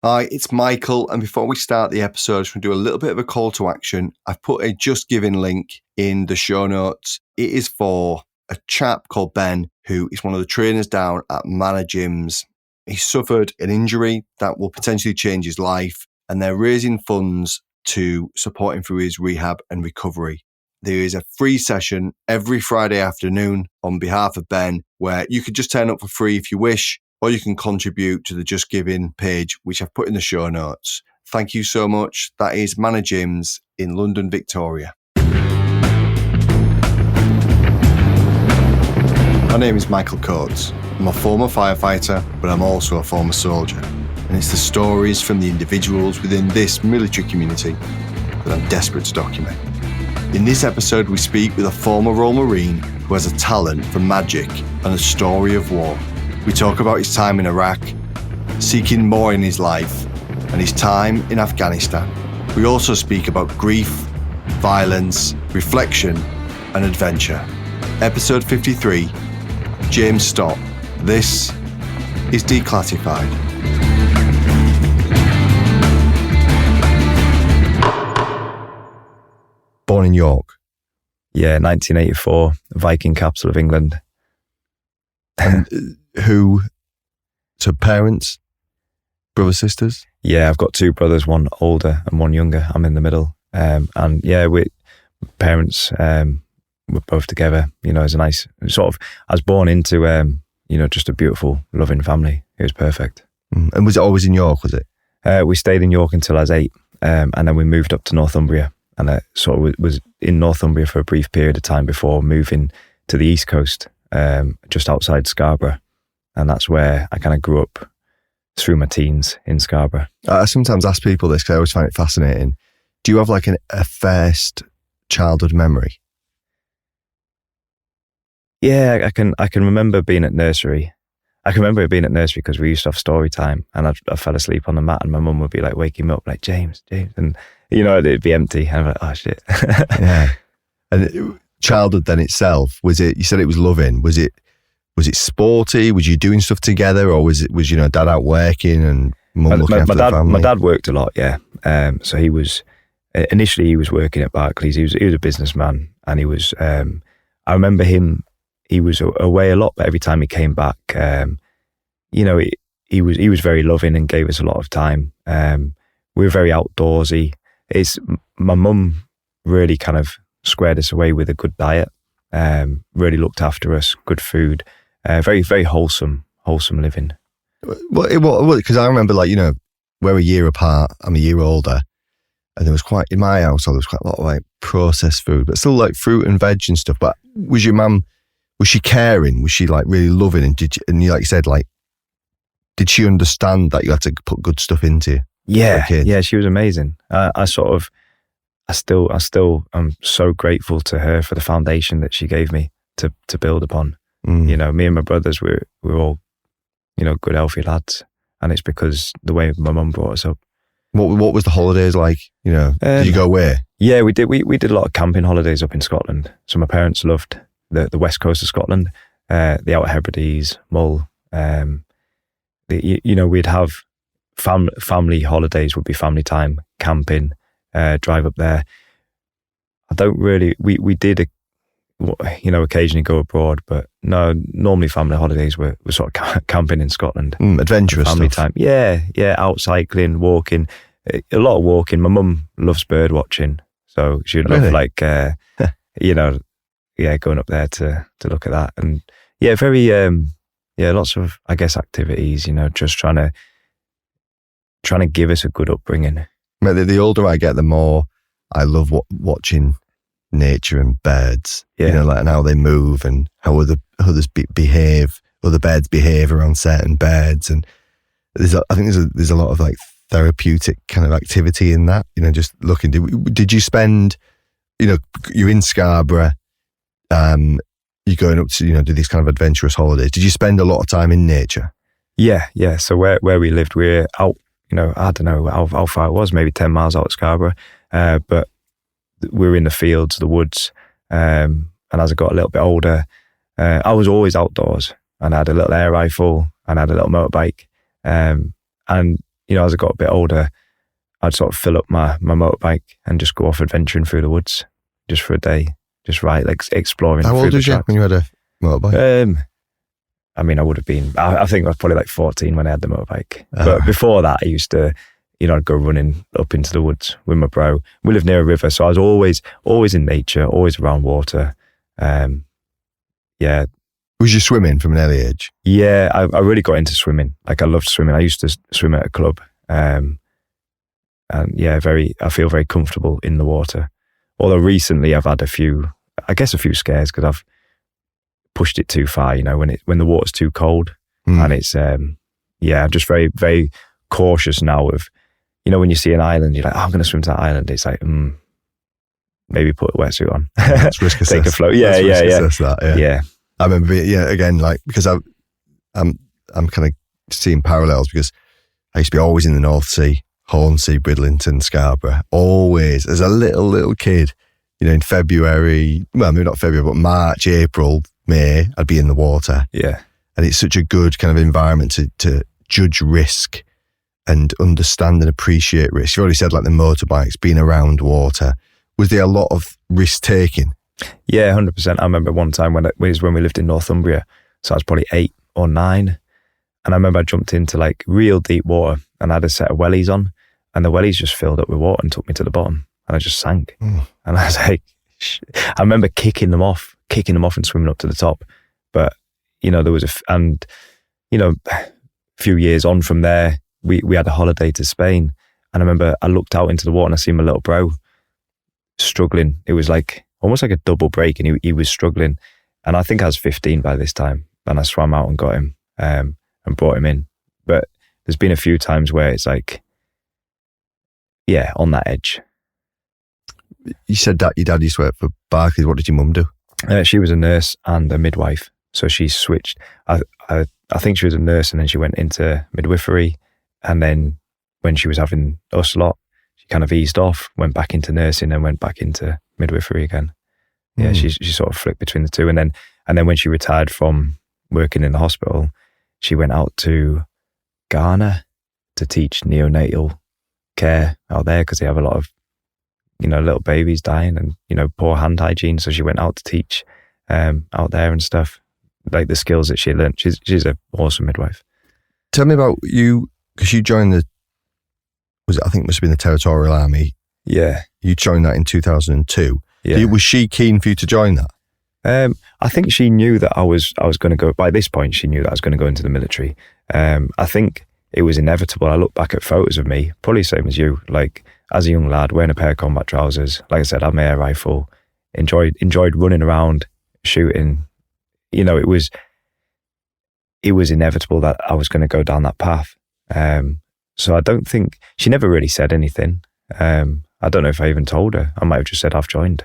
Hi, it's Michael, and before we start the episode, I just want to do a little bit of a call to action. I've put a Just Giving link in the show notes. It is for a chap called Ben, who is one of the trainers down at Manor Gyms. He suffered an injury that will potentially change his life, and they're raising funds to support him through his rehab and recovery. There is a free session every Friday afternoon on behalf of Ben, where you could just turn up for free if you wish, or you can contribute to the Just Giving page, which I've put in the show notes. Thank you so much. That is Manor Gyms in London, Victoria. My name is Michael Coates. I'm a former firefighter, but I'm also a former soldier. And it's the stories from the individuals within this military community that I'm desperate to document. In this episode, we speak with a former Royal Marine who has a talent for magic and a story of war. We talk about his time in Iraq, seeking more in his life, and his time in Afghanistan. We also speak about grief, violence, reflection, and adventure. Episode 53, James Stott. This is Declassified. Born in York. Yeah, 1984, Viking capital of England. So parents, brothers, sisters? Yeah, I've got two brothers, one older and one younger. I'm in the middle. And yeah, parents were both together, as a nice sort of, I was born into, just a beautiful, loving family. It was perfect. And was it always in York, was it? We stayed in York until I was 8, and then we moved up to Northumbria. And I sort of was in Northumbria for a brief period of time before moving to the East Coast, just outside Scarborough. And that's where I kind of grew up through my teens in Scarborough. I sometimes ask people this because I always find it fascinating. Do you have like a first childhood memory? Yeah, I can remember being at nursery. I can remember being at nursery because we used to have story time, and I fell asleep on the mat and my mum would be like waking me up like, James. And it'd be empty. And I'm like, oh shit. Yeah. And childhood then itself, was it, you said it was loving, was it sporty? Was you doing stuff together, or was dad out working and mum looking after the family? My dad worked a lot, yeah. So he was initially working at Barclays. He was a businessman, and he was. I remember him. He was away a lot, but every time he came back, he was very loving and gave us a lot of time. We were very outdoorsy. My mum really kind of squared us away with a good diet. Really looked after us, good food. Very, very wholesome living. Well, because I remember, we're a year apart. I'm a year older, and there was in my household, there was quite a lot of processed food, but still fruit and veg and stuff. But was your mum, was she caring? Was she really loving? And like you said, did she understand that you had to put good stuff into you? Yeah, she was amazing. I still am so grateful to her for the foundation that she gave me to build upon. Me and my brothers, we're all, good, healthy lads. And it's because the way my mum brought us up. What was the holidays like? Did you go where? Yeah, we did. We did a lot of camping holidays up in Scotland. So my parents loved the west coast of Scotland, the Outer Hebrides, Mull. We'd have family holidays, would be family time, camping, drive up there. I don't really, we did, occasionally go abroad, but no, normally family holidays were sort of camping in Scotland. Adventurous family stuff. Time. Yeah, out cycling, walking, a lot of walking. My mum loves bird watching, so she'd love going up there to look at that. And yeah, very, lots of, I guess, activities, just trying to give us a good upbringing. The older I get, the more I love watching nature and birds, and how they move and how other birds behave around certain birds. And I think there's a lot of therapeutic kind of activity in that, just looking. Did you spend, you're in Scarborough, you're going up to, do these kind of adventurous holidays. Did you spend a lot of time in nature? Yeah. So where we lived, we're out, I don't know how far it was, maybe 10 miles out of Scarborough, but we were in the fields, the woods, and as I got a little bit older, I was always outdoors, and I had a little air rifle, and I had a little motorbike, and as I got a bit older, I'd sort of fill up my motorbike and just go off adventuring through the woods just for a day, just exploring. How old was you when you had a motorbike? I mean, I would have been, I think I was probably like 14 when I had the motorbike. But before that, I used to, I'd go running up into the woods with my bro. We lived near a river, so I was always in nature, always around water. Yeah. Was you swimming from an early age? Yeah, I really got into swimming. Like, I loved swimming. I used to swim at a club. And yeah, I feel very comfortable in the water. Although recently I've had a few scares because I've pushed it too far, when the water's too cold. And it's, I'm just very, very cautious now of, when you see an island, you're like, oh, I'm going to swim to that island. It's like, maybe put a wetsuit on. That's risk assess. Take a float. Yeah. Yeah. I remember, again, like, because I'm kind of seeing parallels because I used to be always in the North Sea, Hornsea, Bridlington, Scarborough, always as a little kid, in February, well, maybe not February, but March, April, May, I'd be in the water. Yeah. And it's such a good kind of environment to judge risk and understand and appreciate risk. You've already said, like, the motorbikes, being around water. Was there a lot of risk taking? Yeah, 100%. I remember one time when we lived in Northumbria, so I was probably 8 or 9, and I remember I jumped into like real deep water and I had a set of wellies on, and the wellies just filled up with water and took me to the bottom, and I just sank. And I was like, I remember kicking them off and swimming up to the top. But there was a few years on from there, we had a holiday to Spain, and I remember I looked out into the water and I seen my little bro struggling. It was like almost like a double break, and he was struggling. And I think I was 15 by this time, and I swam out and got him and brought him in. But there's been a few times where it's like, yeah, on that edge. You said that your dad used to work for Barclays. What did your mum do? She was a nurse and a midwife, so she switched. I think she was a nurse, and then she went into midwifery, and then when she was having us lot, she kind of eased off, went back into nursing, and went back into midwifery again. Yeah, she sort of flipped between the two, and then when she retired from working in the hospital, she went out to Ghana to teach neonatal care out there because they have a lot of little babies dying and poor hand hygiene. So she went out to teach out there and stuff, like the skills that she learned. She's an awesome midwife. Tell me about you, because you joined I think it must have been the Territorial Army. Yeah. You joined that in 2002. Yeah. Was she keen for you to join that? I think she knew that I was going to go, by this point, she knew that I was going to go into the military. I think it was inevitable. I look back at photos of me, probably the same as you, like as a young lad, wearing a pair of combat trousers. Like I said, I had my air rifle, enjoyed running around, shooting. It was inevitable that I was going to go down that path. So I don't think, she never really said anything. I don't know if I even told her. I might have just said, I've joined.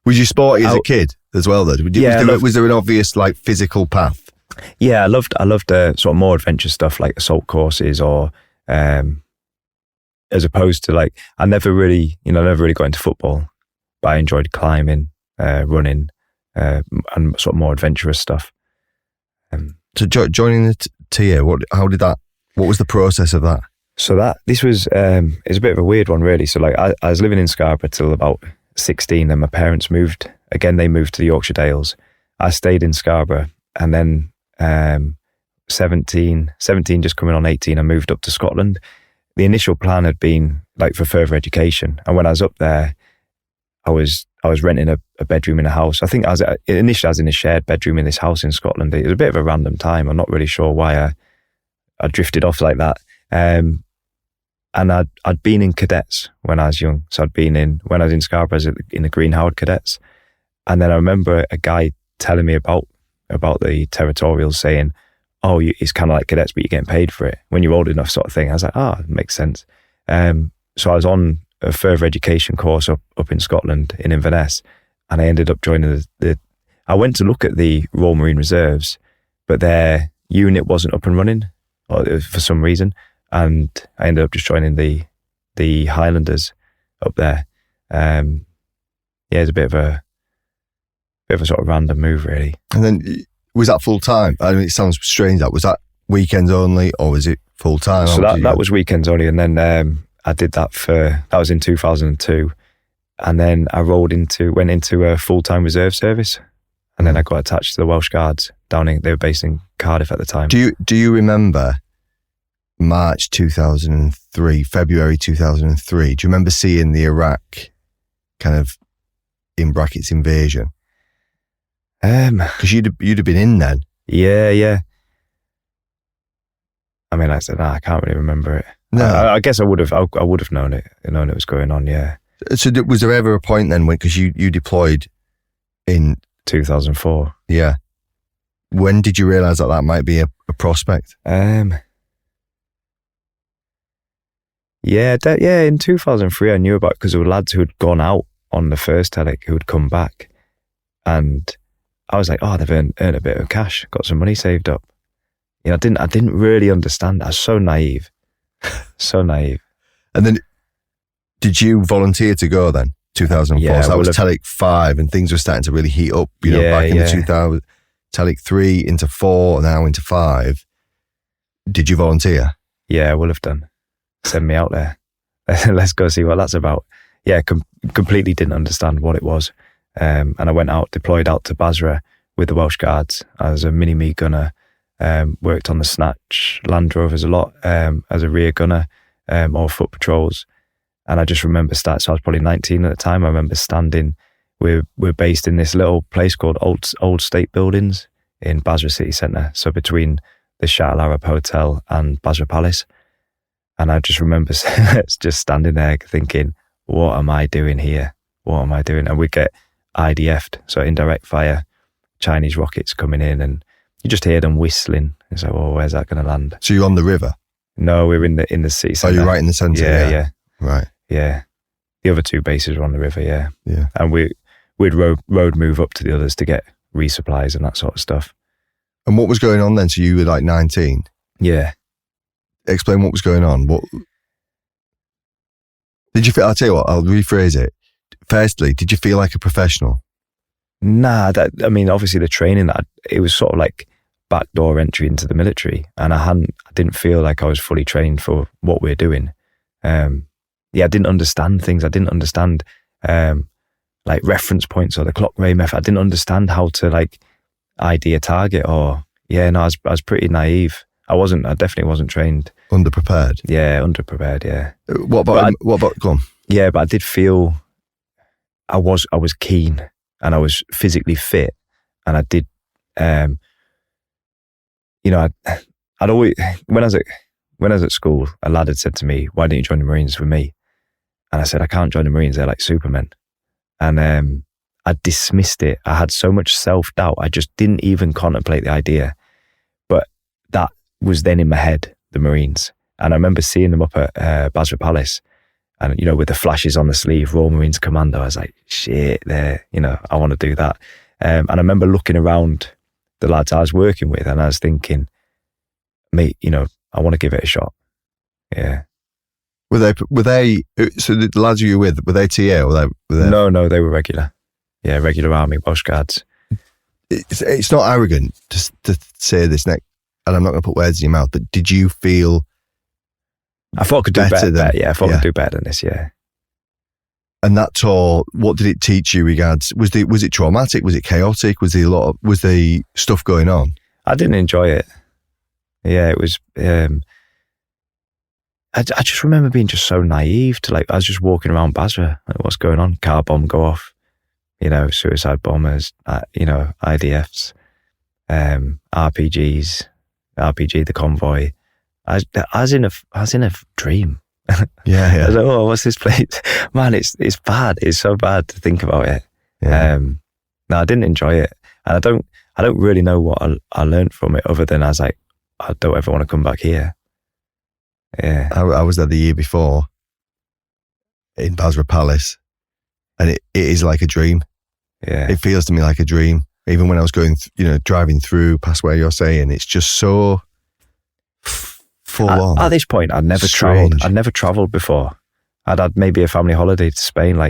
Was you sporty as a kid as well, though? Was there an obvious, like, physical path? Yeah, I loved sort of more adventure stuff like assault courses, or as opposed to, like, I never really got into football, but I enjoyed climbing, running, and sort of more adventurous stuff. So joining the TA, what was the process of that? So this was it's a bit of a weird one, really. So like I was living in Scarborough till about 16, then my parents moved. Again, they moved to the Yorkshire Dales. I stayed in Scarborough, and then 17, just coming on 18, I moved up to Scotland. The initial plan had been like for further education, and when I was up there, I was renting a bedroom in a house. I think initially I was in a shared bedroom in this house in Scotland. It was a bit of a random time. I'm not really sure why I drifted off like that. And I'd been in cadets when I was young. So when I was in Scarborough, I was in the Green Howard cadets. And then I remember a guy telling me about the territorials, saying, oh, it's kind of like cadets, but you're getting paid for it when you're old enough, sort of thing. I was like, it makes sense. So I was on a further education course up in Scotland in Inverness, and I ended up joining I went to look at the Royal Marine Reserves, but their unit wasn't up and running for some reason, and I ended up just joining the Highlanders up there. It's a bit of a sort of random move, really. And then was that full time? I mean, it sounds strange. Was that weekends only, or was it full time. So that was weekends only, and then I did that was in 2002, and then I went into a full-time reserve service, and then I got attached to the Welsh Guards they were based in Cardiff at the time. Do you remember March 2003, February 2003? Do you remember seeing the Iraq kind of, in brackets, invasion? Because you'd have been in then. Yeah. I mean, I said, I can't really remember it. No, I guess I would have known it was going on. Yeah. So was there ever a point then because you deployed in 2004? Yeah. When did you realise that might be a prospect? In 2003 I knew about it because there were lads who had gone out on the first helic who had come back, and I was like, oh, they've earned a bit of cash, got some money saved up. I didn't really understand. I was so naive. And then, did you volunteer to go then? 2004. Yeah, so that was Telic 5, and things were starting to really heat up. Back in the 2000, Telic 3 into 4, now into 5. Did you volunteer? Yeah, I will have done. Send me out there. Let's go see what that's about. Yeah, completely didn't understand what it was. And I went out, deployed out to Basra with the Welsh Guards as a mini-me gunner. Worked on the Snatch Land Rovers a lot as a rear gunner or foot patrols. And I just remember so I was probably 19 at the time. I remember standing, we're based in this little place called Old State Buildings in Basra City Centre, so between the Shah Arab Hotel and Basra Palace. And I just remember just standing there thinking, what am I doing here? What am I doing? And we'd get IDF'd, so indirect fire, Chinese rockets coming in, and you just hear them whistling. It's like, well, where's that going to land? So you're on the river? No, we're in the city centre. Oh, you're right in the centre? Yeah. Right. Yeah. The other two bases were on the river, yeah. Yeah. And we'd road move up to the others to get resupplies and that sort of stuff. And what was going on then? So you were like 19? Yeah. Explain what was going on. What did you feel? I'll tell you what, I'll rephrase it. Firstly, did you feel like a professional? Nah, obviously the training, it was sort of like backdoor entry into the military, and I didn't feel like I was fully trained for what we're doing. I didn't understand things. I didn't understand like reference points or the clock ray method. I didn't understand how to like ID a target I was pretty naive. I definitely wasn't trained. Underprepared? Yeah, underprepared, yeah. What about, go on. Yeah, but I did feel I was keen and I was physically fit, and I did, I'd always, when I was at school, a lad had said to me, why don't you join the Marines with me? And I said, I can't join the Marines, they're like supermen. And I dismissed it. I had so much self-doubt, I just didn't even contemplate the idea. But that was then in my head, the Marines. And I remember seeing them up at Basra Palace, and, with the flashes on the sleeve, Royal Marines Commando. I was like, shit, I want to do that. And I remember looking around the lads I was working with, and I was thinking, mate, I want to give it a shot. Yeah. Were they, so the lads you were with, were they TA or were they? No, they were regular. Yeah, regular army, Welsh Guards. It's not arrogant to say this next, and I'm not going to put words in your mouth, but did you feel I thought I could do better. I thought I could do better than this, yeah. And that tour, what did it teach you regards, was it traumatic? Was it chaotic? Was there stuff going on? I didn't enjoy it. Yeah, it was, I just remember being just so naive to I was just walking around Basra, like, what's going on? Car bomb go off, suicide bombers, IDFs, RPGs, RPG, the convoy. I was in a dream. Yeah. I was like, oh, what's this place? Man, it's bad. It's so bad to think about it. Yeah. No, I didn't enjoy it. And I don't really know what I learned from it, other than I was like, I don't ever want to come back here. Yeah. I was there the year before in Basra Palace, and it is like a dream. Yeah. It feels to me like a dream. Even when I was going, driving through past where you're saying, it's just so full on. At this point, I'd never travelled before. I'd had maybe a family holiday to Spain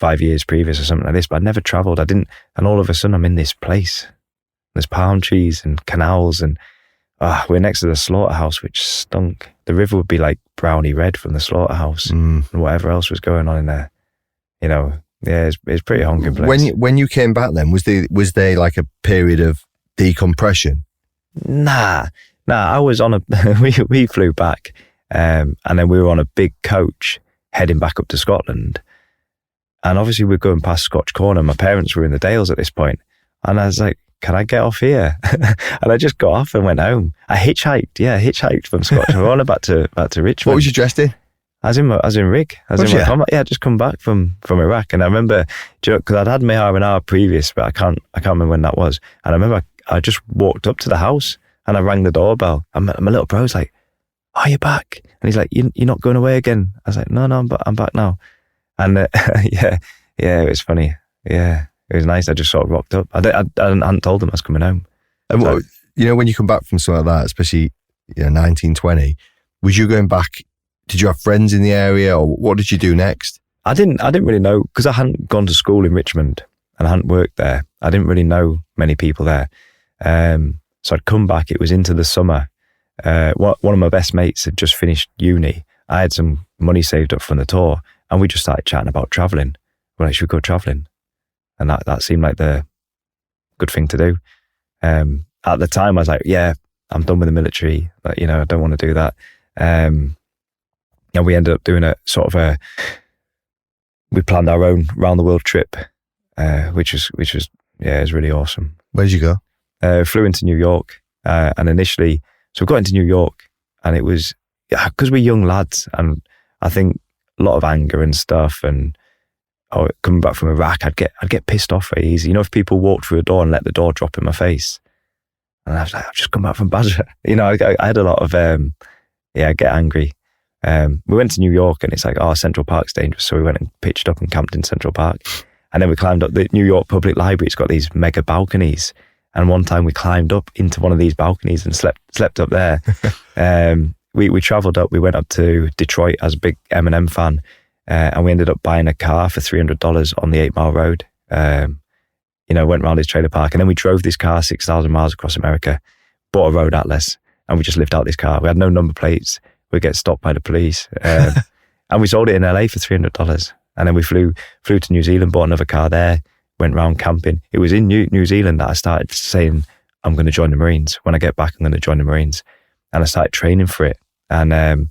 5 years previous or something like this, but I'd never travelled. And all of a sudden I'm in this place. There's palm trees and canals, and we're next to the slaughterhouse, which stunk. The river would be like browny red from the slaughterhouse and whatever else was going on in there. You know, yeah, it's pretty honking place. When you came back then, was there like a period of decompression? Nah, I was on we flew back and then we were on a big coach heading back up to Scotland. And obviously we're going past Scotch Corner. My parents were in the Dales at this point. And I was like, can I get off here? And I just got off and went home. I hitchhiked from Scotch Corner back to Richmond. What was you dressed in? I was in rig. I was in my combat. Yeah, I just come back from Iraq. And I remember, because I'd had my R&R previous, but I can't remember when that was. And I remember I just walked up to the house and I rang the doorbell. And my little bro's like, are you back? And he's like, you're not going away again? I was like, no, I'm back now. And yeah, it was funny. Yeah, it was nice. I just sort of rocked up. I hadn't told them I was coming home. And so, when you come back from something like that, especially 1920, was you going back? Did you have friends in the area, or what did you do next? I didn't really know, because I hadn't gone to school in Richmond and I hadn't worked there. I didn't really know many people there. So I'd come back. It was into the summer. One of my best mates had just finished uni. I had some money saved up from the tour, and we just started chatting about travelling. We're like, should we go travelling? And that seemed like the good thing to do. At the time, I was like, yeah, I'm done with the military. Like, I don't want to do that. And we ended up doing we planned our own round the world trip, which was it was really awesome. Where did you go? Flew into New York, and initially, so we got into New York, and it was, because we're young lads, and I think a lot of anger and stuff, and coming back from Iraq, I'd get pissed off very easy. If people walked through a door and let the door drop in my face, and I was like, I've just come back from Basra. I had a lot of, I get angry. We went to New York, and it's like, Central Park's dangerous. So we went and pitched up and camped in Central Park. And then we climbed up the New York Public Library. It's got these mega balconies. And one time we climbed up into one of these balconies and slept up there. We traveled up. We went up to Detroit as a big Eminem fan. And we ended up buying a car for $300 on the 8 Mile Road. Went around his trailer park. And then we drove this car 6,000 miles across America, bought a road atlas, and we just lived out this car. We had no number plates. We'd get stopped by the police. And we sold it in LA for $300. And then we flew to New Zealand, bought another car there, went round camping. It was in New Zealand that I started saying, I'm going to join the Marines. When I get back, I'm going to join the Marines. And I started training for it. And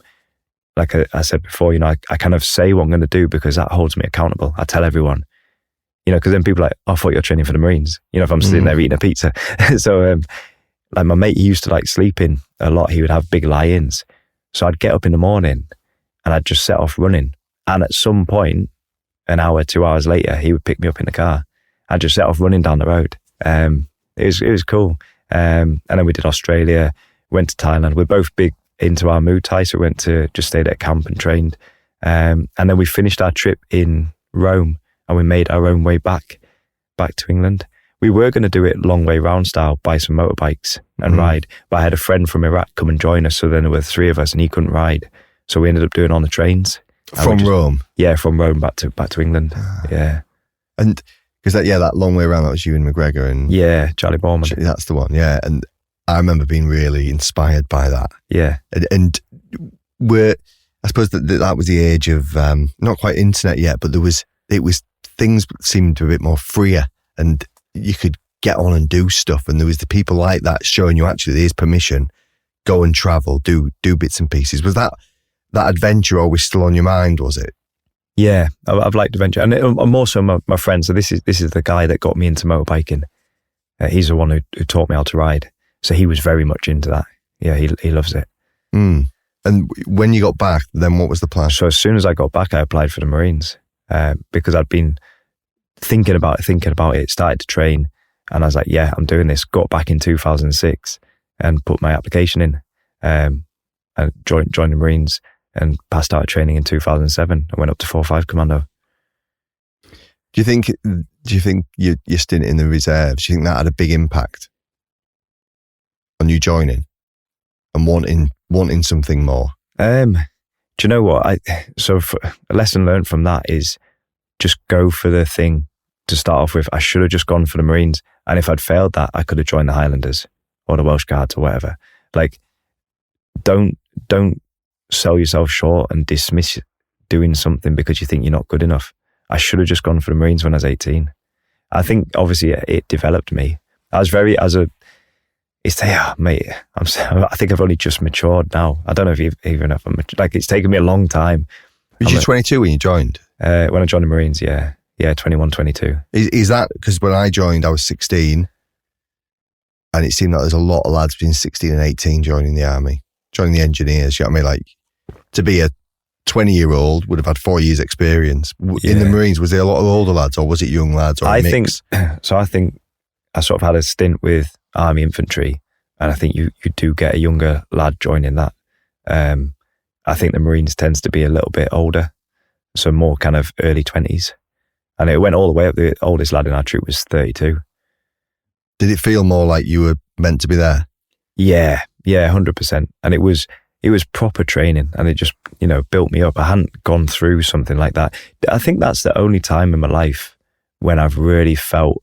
like I said before, I kind of say what I'm going to do because that holds me accountable. I tell everyone, because then people are like, I thought you're training for the Marines. If I'm sitting there eating a pizza. So like my mate, he used to like sleeping a lot. He would have big lie-ins. So I'd get up in the morning and I'd just set off running. And at some point, an hour, 2 hours later, he would pick me up in the car. I'd just set off running down the road. It was cool. And then we did Australia, went to Thailand. We're both big into our Muay Thai, so we just stayed at camp and trained. And then we finished our trip in Rome, and we made our own way back to England. We were going to do it long way round style, buy some motorbikes and ride. But I had a friend from Iraq come and join us. So then there were 3 of us and he couldn't ride. So we ended up doing it on the trains. From Rome? Yeah, from Rome back to England. Yeah. And because that long way around, that was you and McGregor and... Yeah, Charlie Borman. That's the one, yeah. And I remember being really inspired by that. Yeah. And I suppose that was the age of, not quite internet yet, but things seemed a bit more freer and you could get on and do stuff, and there was the people like that showing you actually there's permission, go and travel, do bits and pieces. Was that adventure always still on your mind, was it? Yeah, I've liked adventure, and I'm also my friend. So this is the guy that got me into motorbiking. He's the one who taught me how to ride. So he was very much into that. Yeah, he loves it. And when you got back, then what was the plan? So as soon as I got back, I applied for the Marines because I'd been thinking about it, started to train, and I was like, yeah, I'm doing this. Got back in 2006 and put my application in and joined the Marines and passed out of training in 2007. I went up to 4-5 Commando. Do you think your stint in the reserves, do you think that had a big impact on you joining and wanting something more? Do you know what? So a lesson learned from that is just go for the thing to start off with. I should have just gone for the Marines. And if I'd failed that, I could have joined the Highlanders or the Welsh Guards or whatever. Like, don't sell yourself short and dismiss doing something because you think you're not good enough. I should have just gone for the Marines when I was 18. I think obviously it developed me. I was very, mate, I think I've only just matured now. I don't know if even if I'm like, it's taken me a long time. Was you 22 when you joined? When I joined the Marines, yeah, 21, 22. Is that because when I joined, I was 16, and it seemed like there's a lot of lads between 16 and 18 joining the army, joining the engineers. You know what I mean? Like, to be a 20-year-old would have had 4 years experience. In the Marines, was there a lot of older lads, or was it young lads, or a mix? I think I sort of had a stint with Army Infantry, and I think you do get a younger lad joining that. I think the Marines tends to be a little bit older, so more kind of early 20s. And it went all the way up. The oldest lad in our troop was 32. Did it feel more like you were meant to be there? Yeah, 100%. And it was proper training, and it just, built me up. I hadn't gone through something like that. I think that's the only time in my life when I've really felt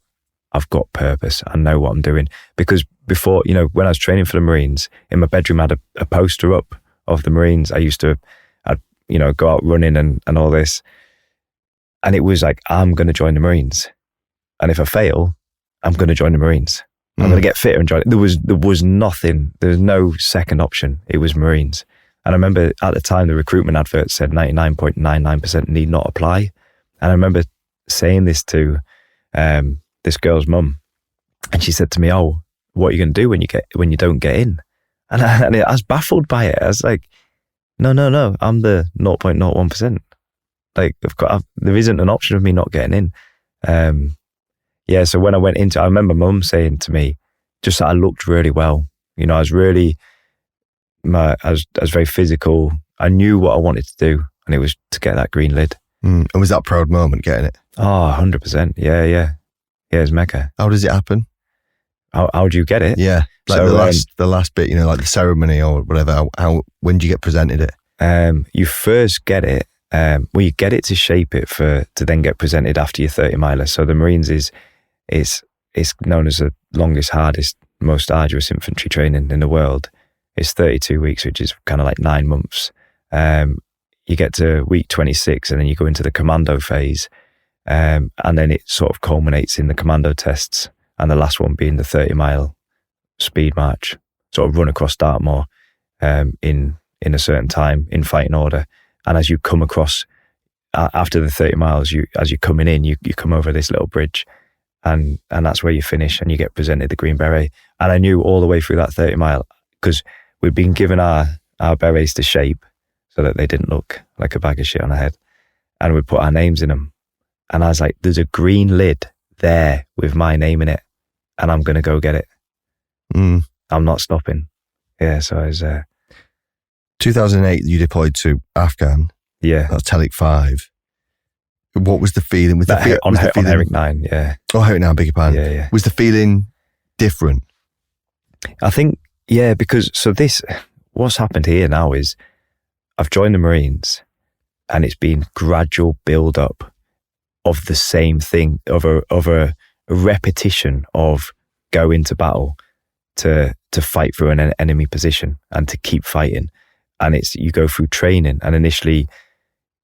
I've got purpose. I know what I'm doing. Because before, when I was training for the Marines, in my bedroom, I had a poster up of the Marines. I'd go out running and all this. And it was like, I'm going to join the Marines. And if I fail, I'm going to join the Marines. I'm going to get fitter and join it. There was nothing. There was no second option. It was Marines. And I remember at the time, the recruitment advert said 99.99% need not apply. And I remember saying this to this girl's mum. And she said to me, "Oh, what are you going to do when you don't get in?" And I was baffled by it. I was like, no, I'm the 0.01%. Like, there isn't an option of me not getting in. So when I went into, I remember Mum saying to me, just that I looked really well. I was really, I was very physical. I knew what I wanted to do, and it was to get that green lid. And was that a proud moment getting it? Oh, 100%. Yeah. Yeah, it was Mecca. How does it happen? How do you get it? Yeah. Like so, the last bit, like the ceremony or whatever, when do you get presented it? You first get it, you get it to shape it to then get presented after your 30 miler. So the Marines is known as the longest, hardest, most arduous infantry training in the world. It's 32 weeks, which is kind of like 9 months. You get to week 26 and then you go into the commando phase. And then it sort of culminates in the commando tests, and the last one being the 30-mile speed march, sort of run across Dartmoor in a certain time in fighting order. And as you come across, after the 30 miles, as you're coming in, you come over this little bridge, and that's where you finish, and you get presented the green beret. And I knew all the way through that 30 mile, because we'd been given our berets to shape so that they didn't look like a bag of shit on our head, and we'd put our names in them. And I was like, there's a green lid there with my name in it, and I'm going to go get it. I'm not stopping. Yeah, so I was... 2008, you deployed to Afghan. Yeah. That's Telic 5. What was the feeling? On Herrick 9, yeah. Oh, Herrick 9, beg your pardon. Yeah. Was the feeling different? I think, yeah, because what's happened here now is I've joined the Marines, and it's been gradual build up of the same thing, of a repetition of go into battle to fight through an enemy position and to keep fighting. And you go through training, and initially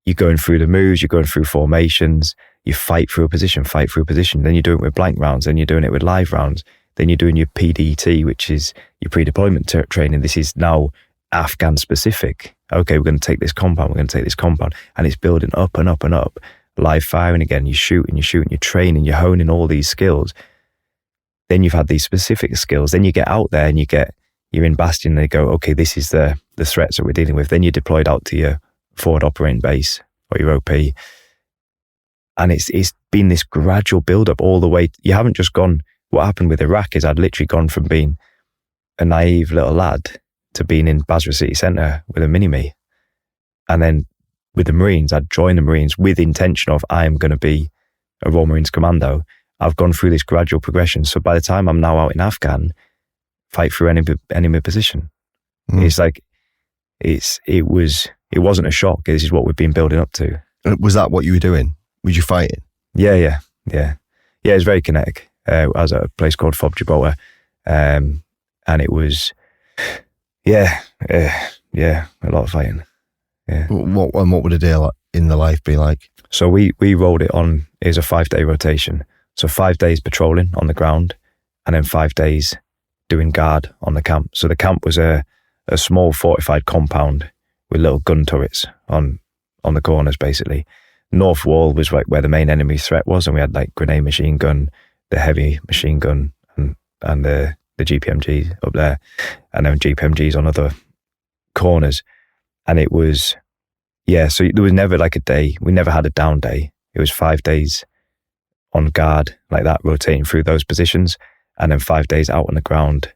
you're going through the moves, you're going through formations, you fight through a position, then you're doing it with blank rounds, then you're doing it with live rounds, then you're doing your PDT, which is your pre-deployment training. This is now Afghan specific. Okay, we're going to take this compound, and it's building up and up and up. Live firing again, you're shooting, you're training, you're honing all these skills. Then you've had these specific skills, then you get out there and you're in Bastion, and they go, okay, this is the threats that we're dealing with. Then you're deployed out to your forward operating base or your OP. And it's been this gradual build-up all the way. You haven't just gone, what happened with Iraq is I'd literally gone from being a naive little lad to being in Basra City Centre with a mini-me. And then with the Marines, I'd joined the Marines with intention of I am going to be a Royal Marines Commando. I've gone through this gradual progression. So by the time I'm now out in Afghan, fight through enemy position. It's like, it wasn't a shock. This is what we've been building up to. Was that what you were doing? Was you fighting? Yeah. It was very kinetic. I was at a place called Fob Gibraltar, and it was Yeah, a lot of fighting. Yeah. What would a day in the life be like? So we rolled it on. It was a 5-day rotation. So 5 days patrolling on the ground, and then 5 days doing guard on the camp. So the camp was a small fortified compound with little gun turrets on the corners, basically. North wall was like where the main enemy threat was, and we had like grenade machine gun, the heavy machine gun, and the GPMG up there, and then GPMGs on other corners. And it was, so there was never like a day, we never had a down day. It was 5 days on guard like that, rotating through those positions, and then 5 days out on the ground,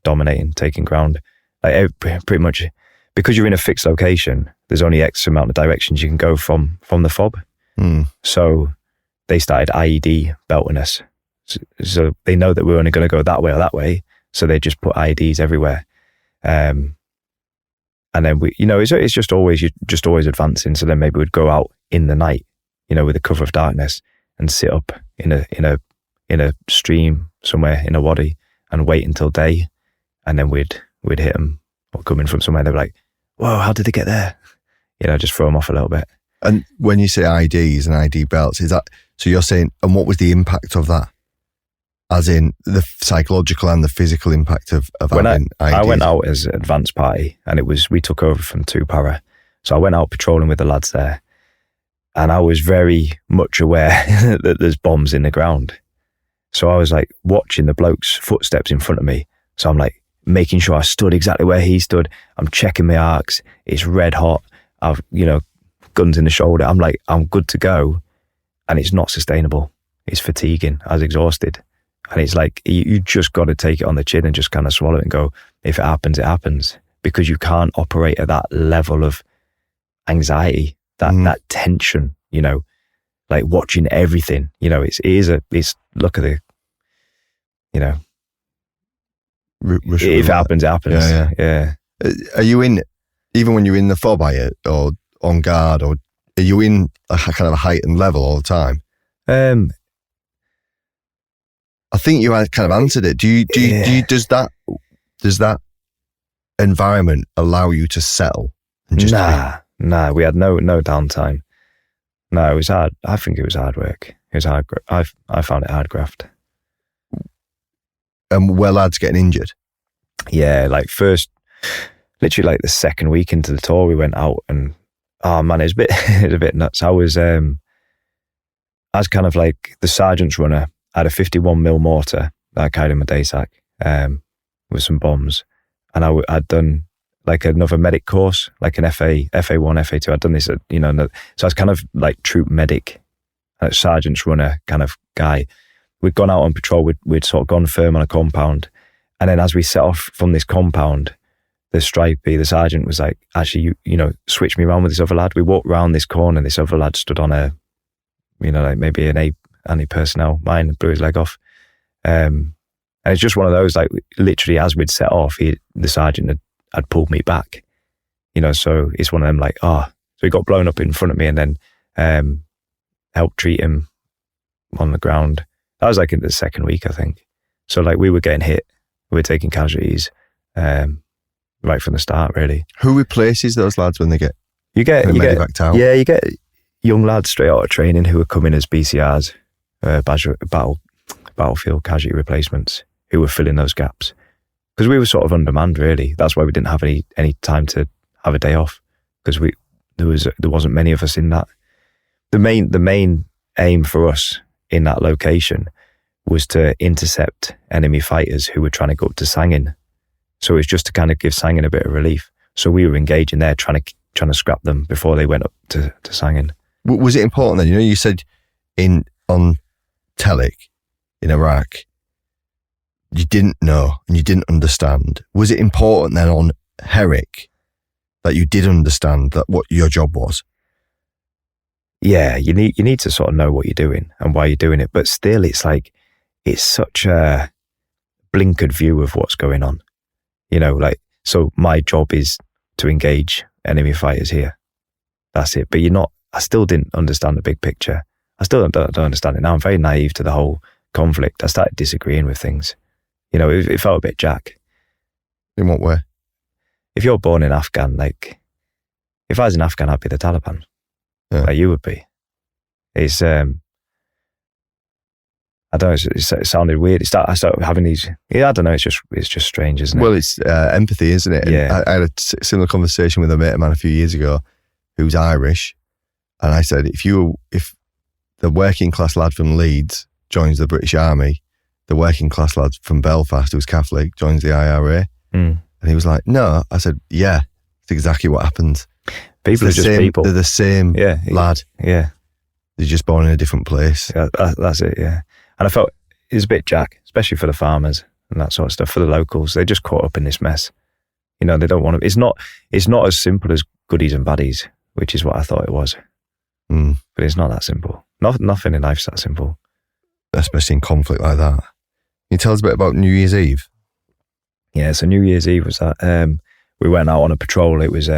dominating, taking ground. Like pretty much, because you're in a fixed location, there's only X amount of directions you can go from the FOB. So they started IED belting us. So they know that we're only going to go that way or that way. So they just put IEDs everywhere. And then it's just always, you're just always advancing. So then maybe we'd go out in the night, with the cover of darkness, and sit up in a stream somewhere in a wadi and wait until day. And then we'd hit them, or coming from somewhere, they'd be like, whoa, how did they get there? Just throw them off a little bit. And when you say IDs and ID belts, is that, so you're saying, and what was the impact of that? As in the psychological and the physical impact of having IDs? I went out as an advanced party, and we took over from 2 para. So I went out patrolling with the lads there, and I was very much aware that there's bombs in the ground. So I was like watching the bloke's footsteps in front of me. So I'm like making sure I stood exactly where he stood. I'm checking my arcs. It's red hot. I've, guns in the shoulder. I'm like, I'm good to go. And it's not sustainable. It's fatiguing. I was exhausted. And it's like, you just got to take it on the chin and just kind of swallow it and go, if it happens, it happens. Because you can't operate at that level of anxiety, that tension, like watching everything, it's look at the, if it happens, it happens. Yeah. Are you in, even when you're in the FOB, or on guard, or are you in a kind of a heightened level all the time? I think you kind of answered it. Does that environment allow you to settle? And just Nah, we had no downtime. No, it was hard. I think it was hard work. It was hard. I found it hard graft. And were lads getting injured? Yeah, like literally like the second week into the tour, we went out, and oh man, it was a bit nuts. I was kind of like the sergeant's runner. I had a 51mm mortar that I carried in my day sack with some bombs, and I'd done like another medic course, like an FA1, FA2. I'd done this, so I was kind of like troop medic, sergeant's runner kind of guy. We'd gone out on patrol, we'd sort of gone firm on a compound, and then as we set off from this compound, the sergeant was like, actually, switch me around with this other lad. We walked around this corner, and this other lad stood on a, like maybe an anti-personnel mine, and blew his leg off. And it's just one of those, like literally as we'd set off, the sergeant had pulled me back, so it's one of them like, so he got blown up in front of me, and then helped treat him on the ground. That was like in the second week, I think. So like we were getting hit, we were taking casualties right from the start, really. Who replaces those lads when they get medevaced out? Yeah, you get young lads straight out of training who are coming as BCRs, battlefield casualty replacements, who were filling those gaps. Because we were sort of on demand, really. That's why we didn't have any time to have a day off, because there wasn't many of us in that. The main aim for us in that location was to intercept enemy fighters who were trying to go up to Sangin. So it was just to kind of give Sangin a bit of relief. So we were engaging there, trying to scrap them before they went up to Sangin. Was it important then? You said on Telic in Iraq, you didn't know and you didn't understand. Was it important then on Herrick that you did understand that what your job was? Yeah, you need to sort of know what you're doing and why you're doing it. But still, it's like, it's such a blinkered view of what's going on. So my job is to engage enemy fighters here. That's it. But I still didn't understand the big picture. I still don't understand it now. I'm very naive to the whole conflict. I started disagreeing with things. It felt a bit jack. In what way? If you're born in Afghan, like, if I was in Afghan, I'd be the Taliban. Yeah. Like you would be. It's, I don't know, it sounded weird. I started having these, I don't know, it's just strange, isn't it? Well, it's empathy, isn't it? Yeah. I had a similar conversation with a mate of mine a few years ago who's Irish. And I said, if the working class lad from Leeds joins the British Army, the working class lad from Belfast who's Catholic joins the IRA. And he was like, no. I said, yeah, it's exactly what happens. People are just people. They're the same lad. Yeah. They're just born in a different place. Yeah, that's it, yeah. And I felt it was a bit jack, especially for the farmers and that sort of stuff, for the locals. They're just caught up in this mess. You know, they don't want to, it's not as simple as goodies and baddies, which is what I thought it was. But it's not that simple. Nothing in life's that simple. Especially in conflict like that. Can you tell us a bit about New Year's Eve? Yeah, so New Year's Eve was that. We went out on a patrol. It was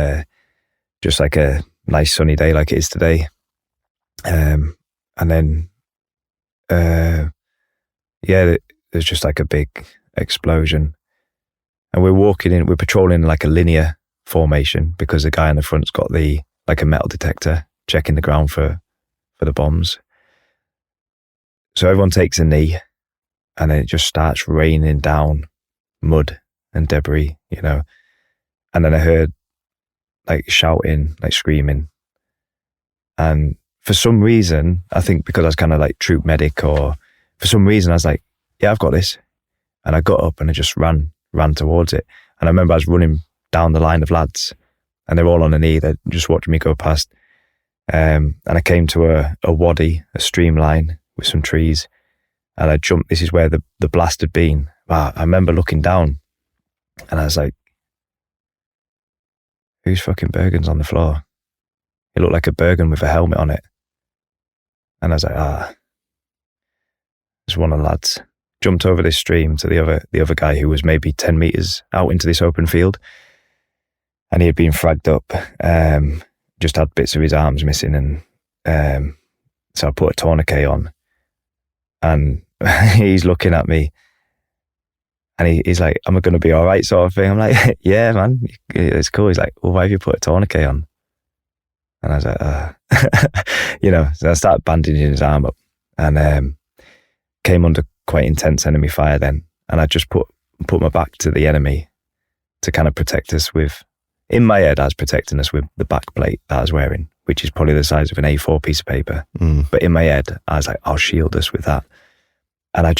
just like a nice sunny day like it is today. And then, there's just like a big explosion. And we're patrolling like a linear formation because the guy in the front's got like a metal detector checking the ground for the bombs. So everyone takes a knee and then it just starts raining down mud and debris, you know. And then I heard like shouting, like screaming. And for some reason, I think because I was kind of like troop medic, or for some reason I was like, yeah, I've got this. And I got up and I just ran towards it. And I remember I was running down the line of lads and they're all on a knee. They're just watching me go past. And I came to a wadi, a streamline with some trees. And I jumped. This is where the blast had been. Wow, I remember looking down and I was like, whose fucking Bergen's on the floor? It looked like a Bergen with a helmet on it. And I was like, it's one of the lads. Jumped over this stream to the other guy who was maybe 10 meters out into this open field. And he had been fragged up, just had bits of his arms missing. And so I put a tourniquet on. And he's looking at me. And he's like, am I going to be all right, sort of thing? I'm like, yeah, man, it's cool. He's like, well, why have you put a tourniquet on? And I was like, you know, so I started bandaging his arm up and came under quite intense enemy fire then. And I just put my back to the enemy to kind of protect us with, in my head, I was protecting us with the back plate that I was wearing, which is probably the size of an A4 piece of paper. But in my head, I was like, I'll shield us with that. And I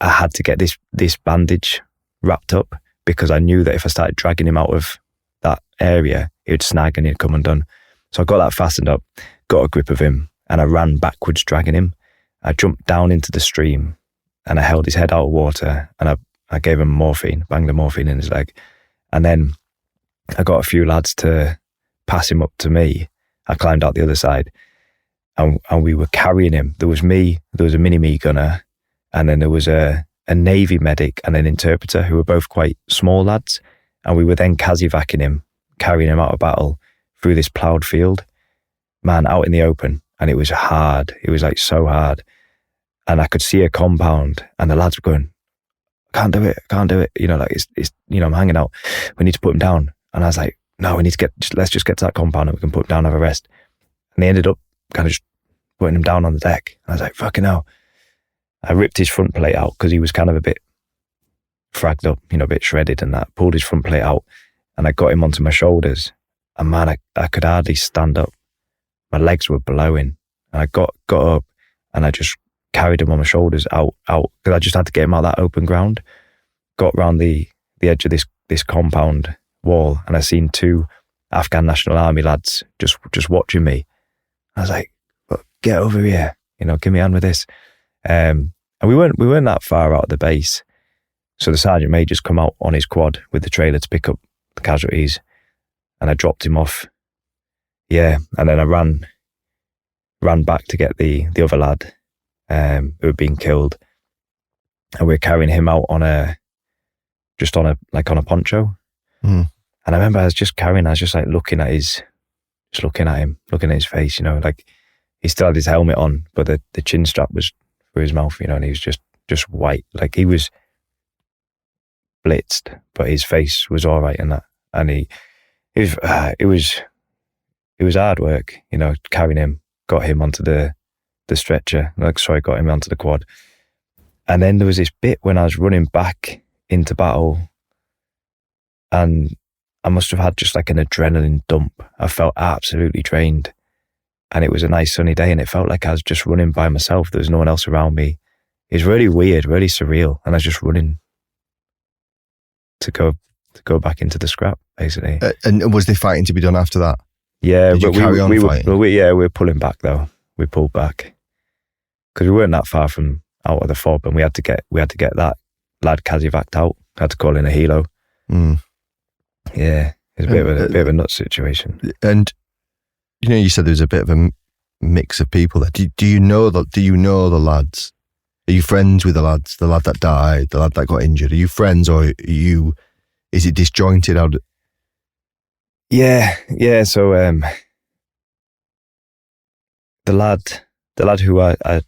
had to get this bandage wrapped up because I knew that if I started dragging him out of that area, it would snag and he'd come undone. So I got that fastened up, got a grip of him, and I ran backwards, dragging him. I jumped down into the stream and I held his head out of water and I gave him morphine, banged the morphine in his leg. And then I got a few lads to pass him up to me. I climbed out the other side and we were carrying him. There was me, there was a mini-me gunner, and then there was a Navy medic and an interpreter who were both quite small lads. And we were then Kazivacking him, carrying him out of battle through this ploughed field, man, out in the open. And it was hard. It was like so hard. And I could see a compound and the lads were going, can't do it. You know, like it's you know, I'm hanging out. We need to put him down. And I was like, no, we need to let's just get to that compound and we can put him down, have a rest. And they ended up kind of just putting him down on the deck. And I was like, fucking hell. I ripped his front plate out because he was kind of a bit fragged up, you know, a bit shredded and that. Pulled his front plate out and I got him onto my shoulders. And man, I could hardly stand up. My legs were blowing. And I got up and I just carried him on my shoulders out, because I just had to get him out of that open ground. Got round the edge of this compound wall and I seen two Afghan National Army lads just watching me. I was like, get over here, you know, give me a hand with this. And we weren't that far out of the base. So the sergeant major's come out on his quad with the trailer to pick up the casualties. And I dropped him off. Yeah. And then I ran back to get the other lad who had been killed. And we were carrying him out on a poncho. And I remember I was just like looking at him, looking at his face, you know, like he still had his helmet on, but the chin strap was through his mouth, you know, and he was just white. Like he was blitzed, but his face was all right in that. And it was hard work, you know, carrying him, got him onto the stretcher, got him onto the quad. And then there was this bit when I was running back into battle, and I must have had just like an adrenaline dump. I felt absolutely drained, and it was a nice sunny day, and it felt like I was just running by myself. There was no one else around me. It was really weird, really surreal, and I was just running to go back into the scrap, basically. And was there fighting to be done after that? Yeah, Did you carry on fighting? we were pulling back though. We pulled back because we weren't that far from out of the fob, and we had to get that lad Casivac'd out. Had to call in a helo. Yeah, it was a bit of a nuts situation. And you know, you said there was a bit of a mix of people there. Do you know the lads? Are you friends with the lads? The lad that died, the lad that got injured. Are you friends, or is it disjointed out? Yeah. So the lad who I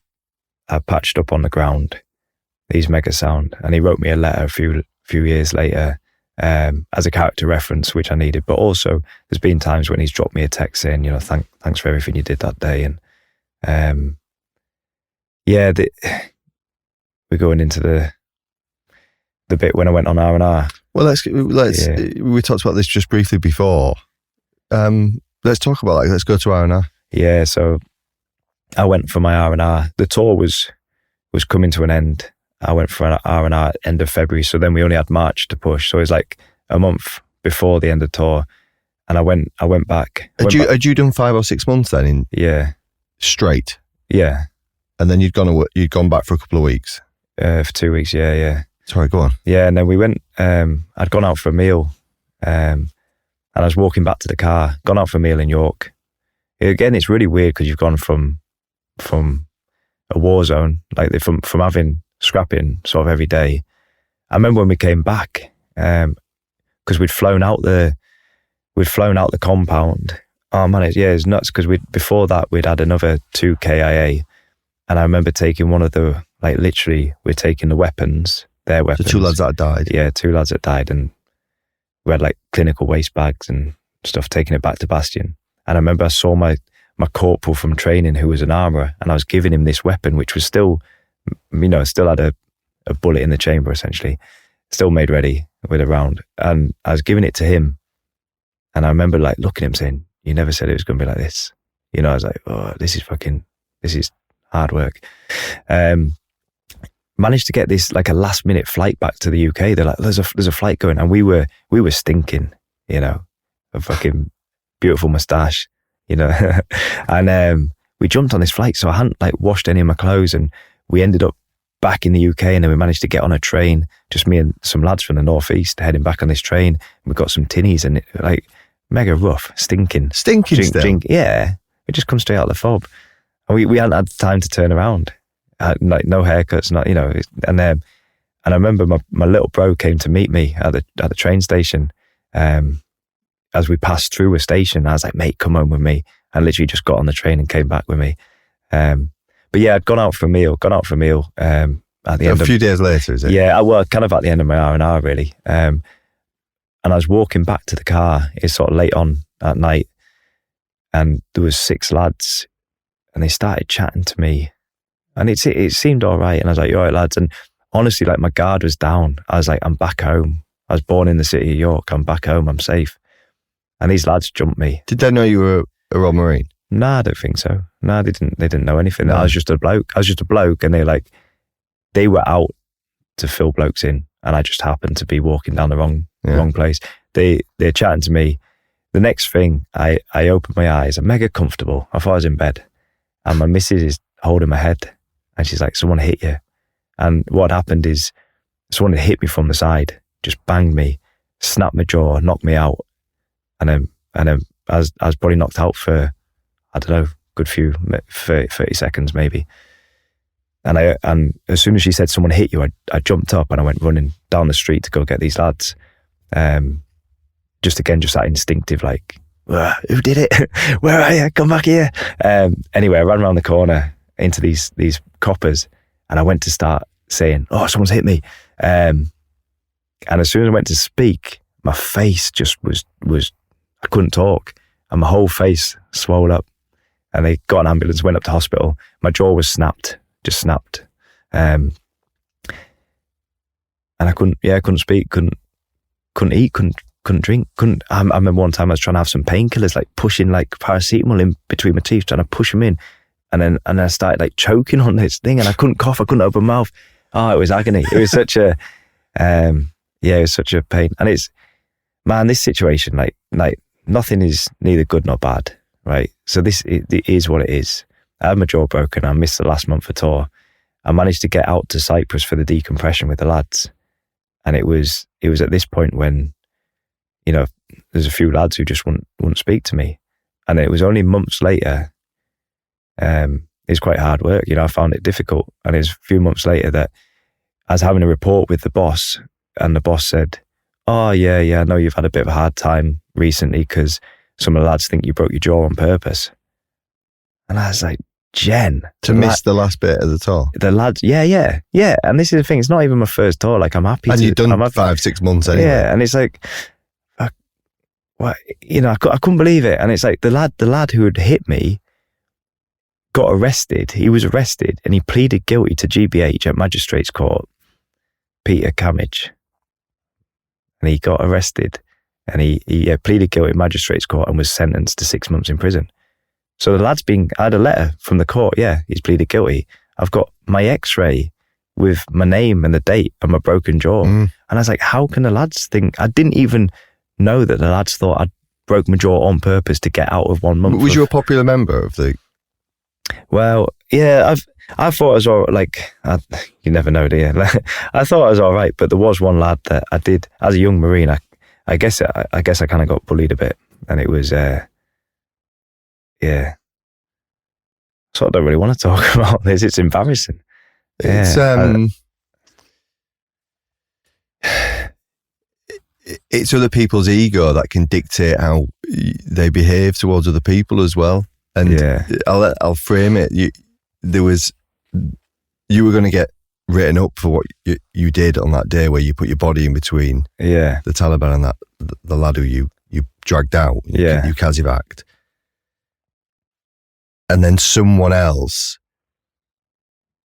patched up on the ground, he's mega sound, and he wrote me a letter a few years later as a character reference, which I needed. But also, there's been times when he's dropped me a text saying, you know, thanks for everything you did that day. And we're going into the bit when I went on R&R. Well, let's. We talked about this just briefly before. Let's talk about that. Let's go to R&R. Yeah, so I went for my R&R. The tour was coming to an end. I went for an R&R at end of February, so then we only had March to push. So it was like a month before the end of the tour, and I went back. Had you done 5 or 6 months then? Straight. Yeah, and then you'd gone back for a couple of weeks. For 2 weeks. Yeah. Sorry, go on. Yeah, and then we went. I'd gone out for a meal, and I was walking back to the car. Gone out for a meal in York. Again, it's really weird because you've gone from a war zone, like from having scrapping sort of every day. I remember when we came back, because we'd flown out the compound. Oh man, it's nuts because before that we'd had another 2 KIA, and I remember taking one of the, like, literally we're taking the weapons, their weapons. The 2 lads that died. Yeah, 2 lads that died, and we had like clinical waste bags and stuff, taking it back to Bastion. And I remember I saw my corporal from training who was an armourer, and I was giving him this weapon, which was still, you know, still had a bullet in the chamber, essentially, still made ready with a round. And I was giving it to him, and I remember like looking at him saying, "You never said it was going to be like this." You know, I was like, "Oh, this is hard work." Managed to get this like a last minute flight back to the UK. They're like, there's a flight going, and we were stinking, you know, a fucking beautiful moustache, you know. And we jumped on this flight, so I hadn't like washed any of my clothes, and we ended up back in the UK, and then we managed to get on a train, just me and some lads from the northeast heading back on this train. We got some tinnies, and like mega rough, stinking still. Yeah, we just come straight out of the fob, and we hadn't had time to turn around. Like no haircuts, not, you know. And I remember my little bro came to meet me at the train station. As we passed through a station, I was like, "Mate, come home with me." And literally just got on the train and came back with me. But yeah, I'd gone out for a meal at the end. A few days later, is it? Yeah, well, kind of at the end of my R&R, really. And I was walking back to the car. It's sort of late on at night, and there was 6 lads, and they started chatting to me, and it seemed all right. And I was like, "You all right, lads?" And honestly, like, my guard was down. I was like, "I'm back home. I was born in the city of York. I'm back home. I'm safe." And these lads jumped me. Did they know you were a Royal Marine? Nah, I don't think so. Nah, they didn't know anything. No. I was just a bloke, and they were out to fill blokes in, and I just happened to be walking down the wrong place. They're chatting to me. The next thing, I opened my eyes. I'm mega comfortable. I thought I was in bed, and my missus is holding my head, and she's like, "Someone hit you." And what happened is someone had hit me from the side, just banged me, snapped my jaw, knocked me out, and then I was probably knocked out for, I don't know, good few 30 seconds maybe. And as soon as she said someone hit you, I jumped up and I went running down the street to go get these lads. Just that instinctive, like, "Who did it? Where are you? Come back here." Anyway, I ran around the corner into these coppers, and I went to start saying, "Oh, someone's hit me." And as soon as I went to speak, my face just was I couldn't talk, and my whole face swelled up. And they got an ambulance, went up to hospital. My jaw was just snapped. And I couldn't speak, couldn't eat, couldn't drink, I remember one time I was trying to have some painkillers, like pushing like paracetamol in between my teeth, trying to push them in. And then I started like choking on this thing, and I couldn't cough, I couldn't open my mouth. Oh, it was agony. It was such a, it was such a pain. And it's, man, this situation, like nothing is neither good nor bad, right? So it is what it is. I had my jaw broken. I missed the last month of tour. I managed to get out to Cyprus for the decompression with the lads. And it was at this point when, there's a few lads who just wouldn't speak to me. And it was only months later, it's quite hard work. I found it difficult. And it was a few months later that I was having a report with the boss, and the boss said, oh, yeah, I know you've had a bit of a hard time recently because some of the lads think you broke your jaw on purpose. And I was like, Jen. To miss the last bit of the tour? The lads, yeah. And this is the thing, it's not even my first tour. Like, I'm happy. And you've done 5-6 months anyway. Yeah, and it's like, I couldn't believe it. And it's like the lad who had hit me got arrested. He was arrested and he pleaded guilty to GBH at Magistrates Court, Peter Camage. And he got arrested and he pleaded guilty at Magistrates Court and was sentenced to 6 months in prison. So the lad's I had a letter from the court, he's pleaded guilty. I've got my x-ray with my name and the date and my broken jaw. And I was like, how can the lads think? I didn't even know that the lads thought I'd broke my jaw on purpose to get out of 1 month. Was you a popular member of the... Well, yeah, I thought I was all like, you never know, do you? I thought I was all right, but there was one lad that I did, as a young Marine, I guess I kind of got bullied a bit, and it was, So I don't really want to talk about this. It's embarrassing. It's other people's ego that can dictate how they behave towards other people as well. And I'll frame it. You were going to get written up for what you did on that day, where you put your body in between the Taliban and the lad who you dragged out. You Kazivaked. And then someone else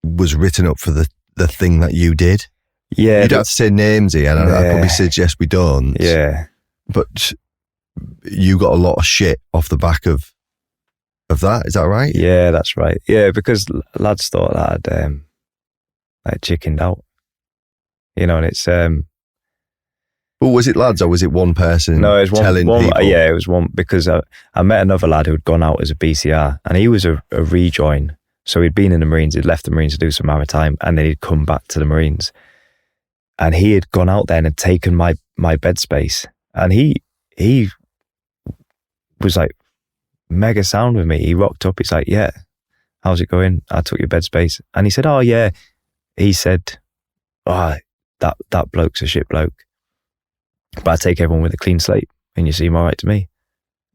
was written up for the thing that you did. Yeah. You don't have to say names here. And I probably suggest we don't. Yeah. But you got a lot of shit off the back of that. Is that right? Yeah, that's right. Yeah, because lads thought that I'd chickened out. And it's... Well, was it lads or was it one person? No, it was telling people? Yeah, it was one, because I met another lad who had gone out as a BCR, and he was a rejoin. So he'd been in the Marines, he'd left the Marines to do some maritime, and then he'd come back to the Marines. And he had gone out there and had taken my bed space. And he was like mega sound with me. He rocked up, he's like, yeah, how's it going? I took your bed space. And he said, oh yeah. He said, oh, that bloke's a shit bloke, but I take everyone with a clean slate and you seem all right to me.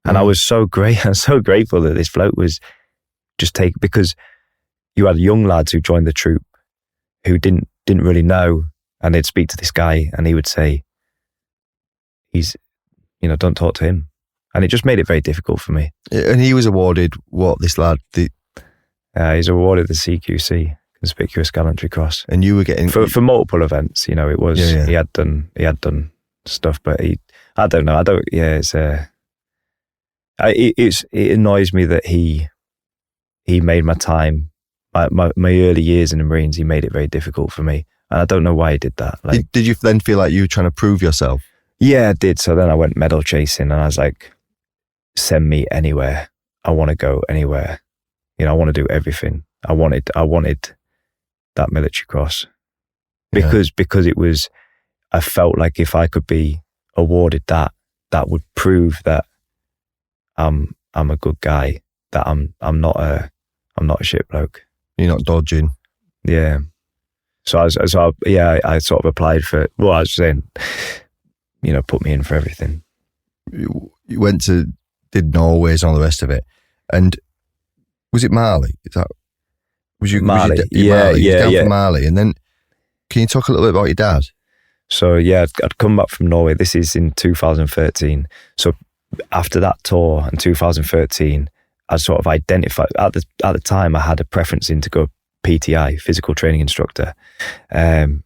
And I was so grateful that this bloke was just because you had young lads who joined the troop who didn't really know, and they'd speak to this guy and he would say, he's, don't talk to him. And it just made it very difficult for me. And he was awarded what, this lad? He's awarded the CQC, Conspicuous Gallantry Cross. And you were getting... For multiple events, it was, he had done stuff, but I don't know. It annoys me that he made my time, my early years in the Marines, he made it very difficult for me. And I don't know why he did that. Like, did you then feel like you were trying to prove yourself? Yeah, I did. So then I went medal chasing and I was like, send me anywhere. I want to go anywhere. I want to do everything. I wanted that military cross because it was, I felt like if I could be awarded that would prove that I'm a good guy, that I'm not a shit bloke. You're not dodging. Yeah. So I sort of applied for, I was saying, put me in for everything. You did Norway's and all the rest of it. And was it Mali? Was you Mali? Mali? You down for Mali. And then, can you talk a little bit about your dad? So yeah, I'd come back from Norway. This is in 2013. So after that tour in 2013, I sort of identified, at the time I had a preference to go PTI, physical training instructor. And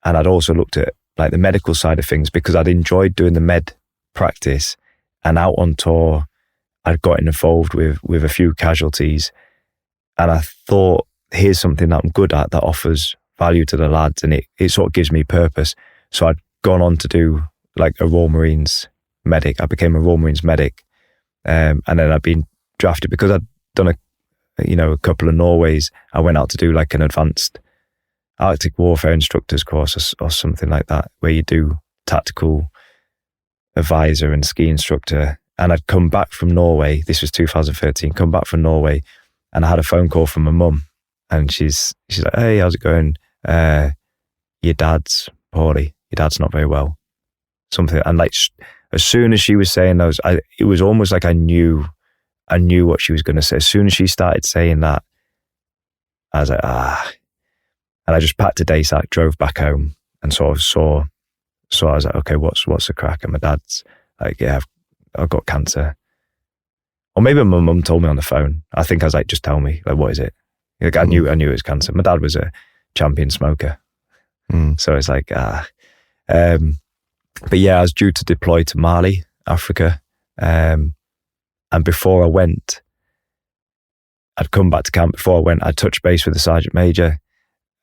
I'd also looked at like the medical side of things because I'd enjoyed doing the med practice, and out on tour, I'd gotten involved with a few casualties. And I thought, here's something that I'm good at that offers value to the lads, and it sort of gives me purpose. So I'd gone on to do like a Royal Marines medic. I became a Royal Marines medic. And then I'd been drafted because I'd done a couple of Norways. I went out to do like an advanced Arctic warfare instructors course or something like that, where you do tactical advisor and ski instructor. And I'd come back from Norway. This was 2013. Come back from Norway, and I had a phone call from my mum, and she's like, "Hey, how's it going? Your dad's poorly. Your dad's not very well." Something. And like, as soon as she was saying those, it was almost like I knew what she was going to say. As soon as she started saying that, I was like, and I just packed a day sack, drove back home, and sort of saw. So I was like, okay, what's the crack? And my dad's like, yeah, I've got cancer. Or maybe my mum told me on the phone. I think I was like, just tell me, like, what is it? Like, I knew it was cancer. My dad was a champion smoker. So it's like, but yeah, I was due to deploy to Mali, Africa. And before I went, I'd come back to camp. Before I went, I touched base with the sergeant major,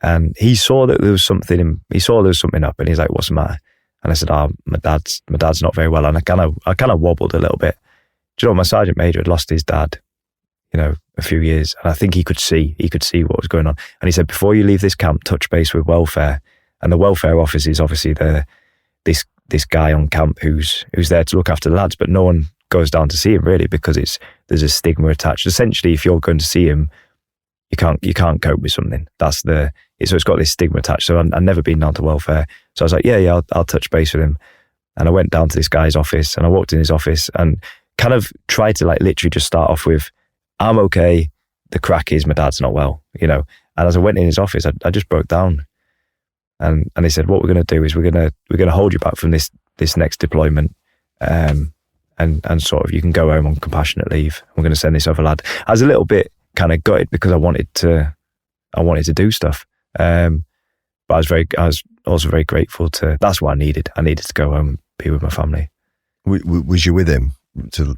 and he saw that there was something up, and he's like, "What's the matter?" And I said, my dad's not very well." And I kind of wobbled a little bit. Do you know, my sergeant major had lost his dad, a few years, and I think he could see what was going on. And he said, "Before you leave this camp, touch base with welfare." And the welfare office is obviously this guy on camp who's there to look after the lads, but no one goes down to see him really, because there's a stigma attached. Essentially, if you're going to see him, you can't cope with something. So it's got this stigma attached. So I've never been down to welfare. So I was like, yeah, I'll touch base with him. And I went down to this guy's office, and I walked in his office and kind of tried to like literally just start off with, "I'm okay. The crack is my dad's not well," And as I went in his office, I just broke down. And they said, "What we're going to do is we're going to hold you back from this next deployment, and sort of you can go home on compassionate leave. We're going to send this other lad." I was a little bit kind of gutted because I wanted to do stuff, but I was also very grateful to. That's what I needed. I needed to go home and be with my family. Was you with him?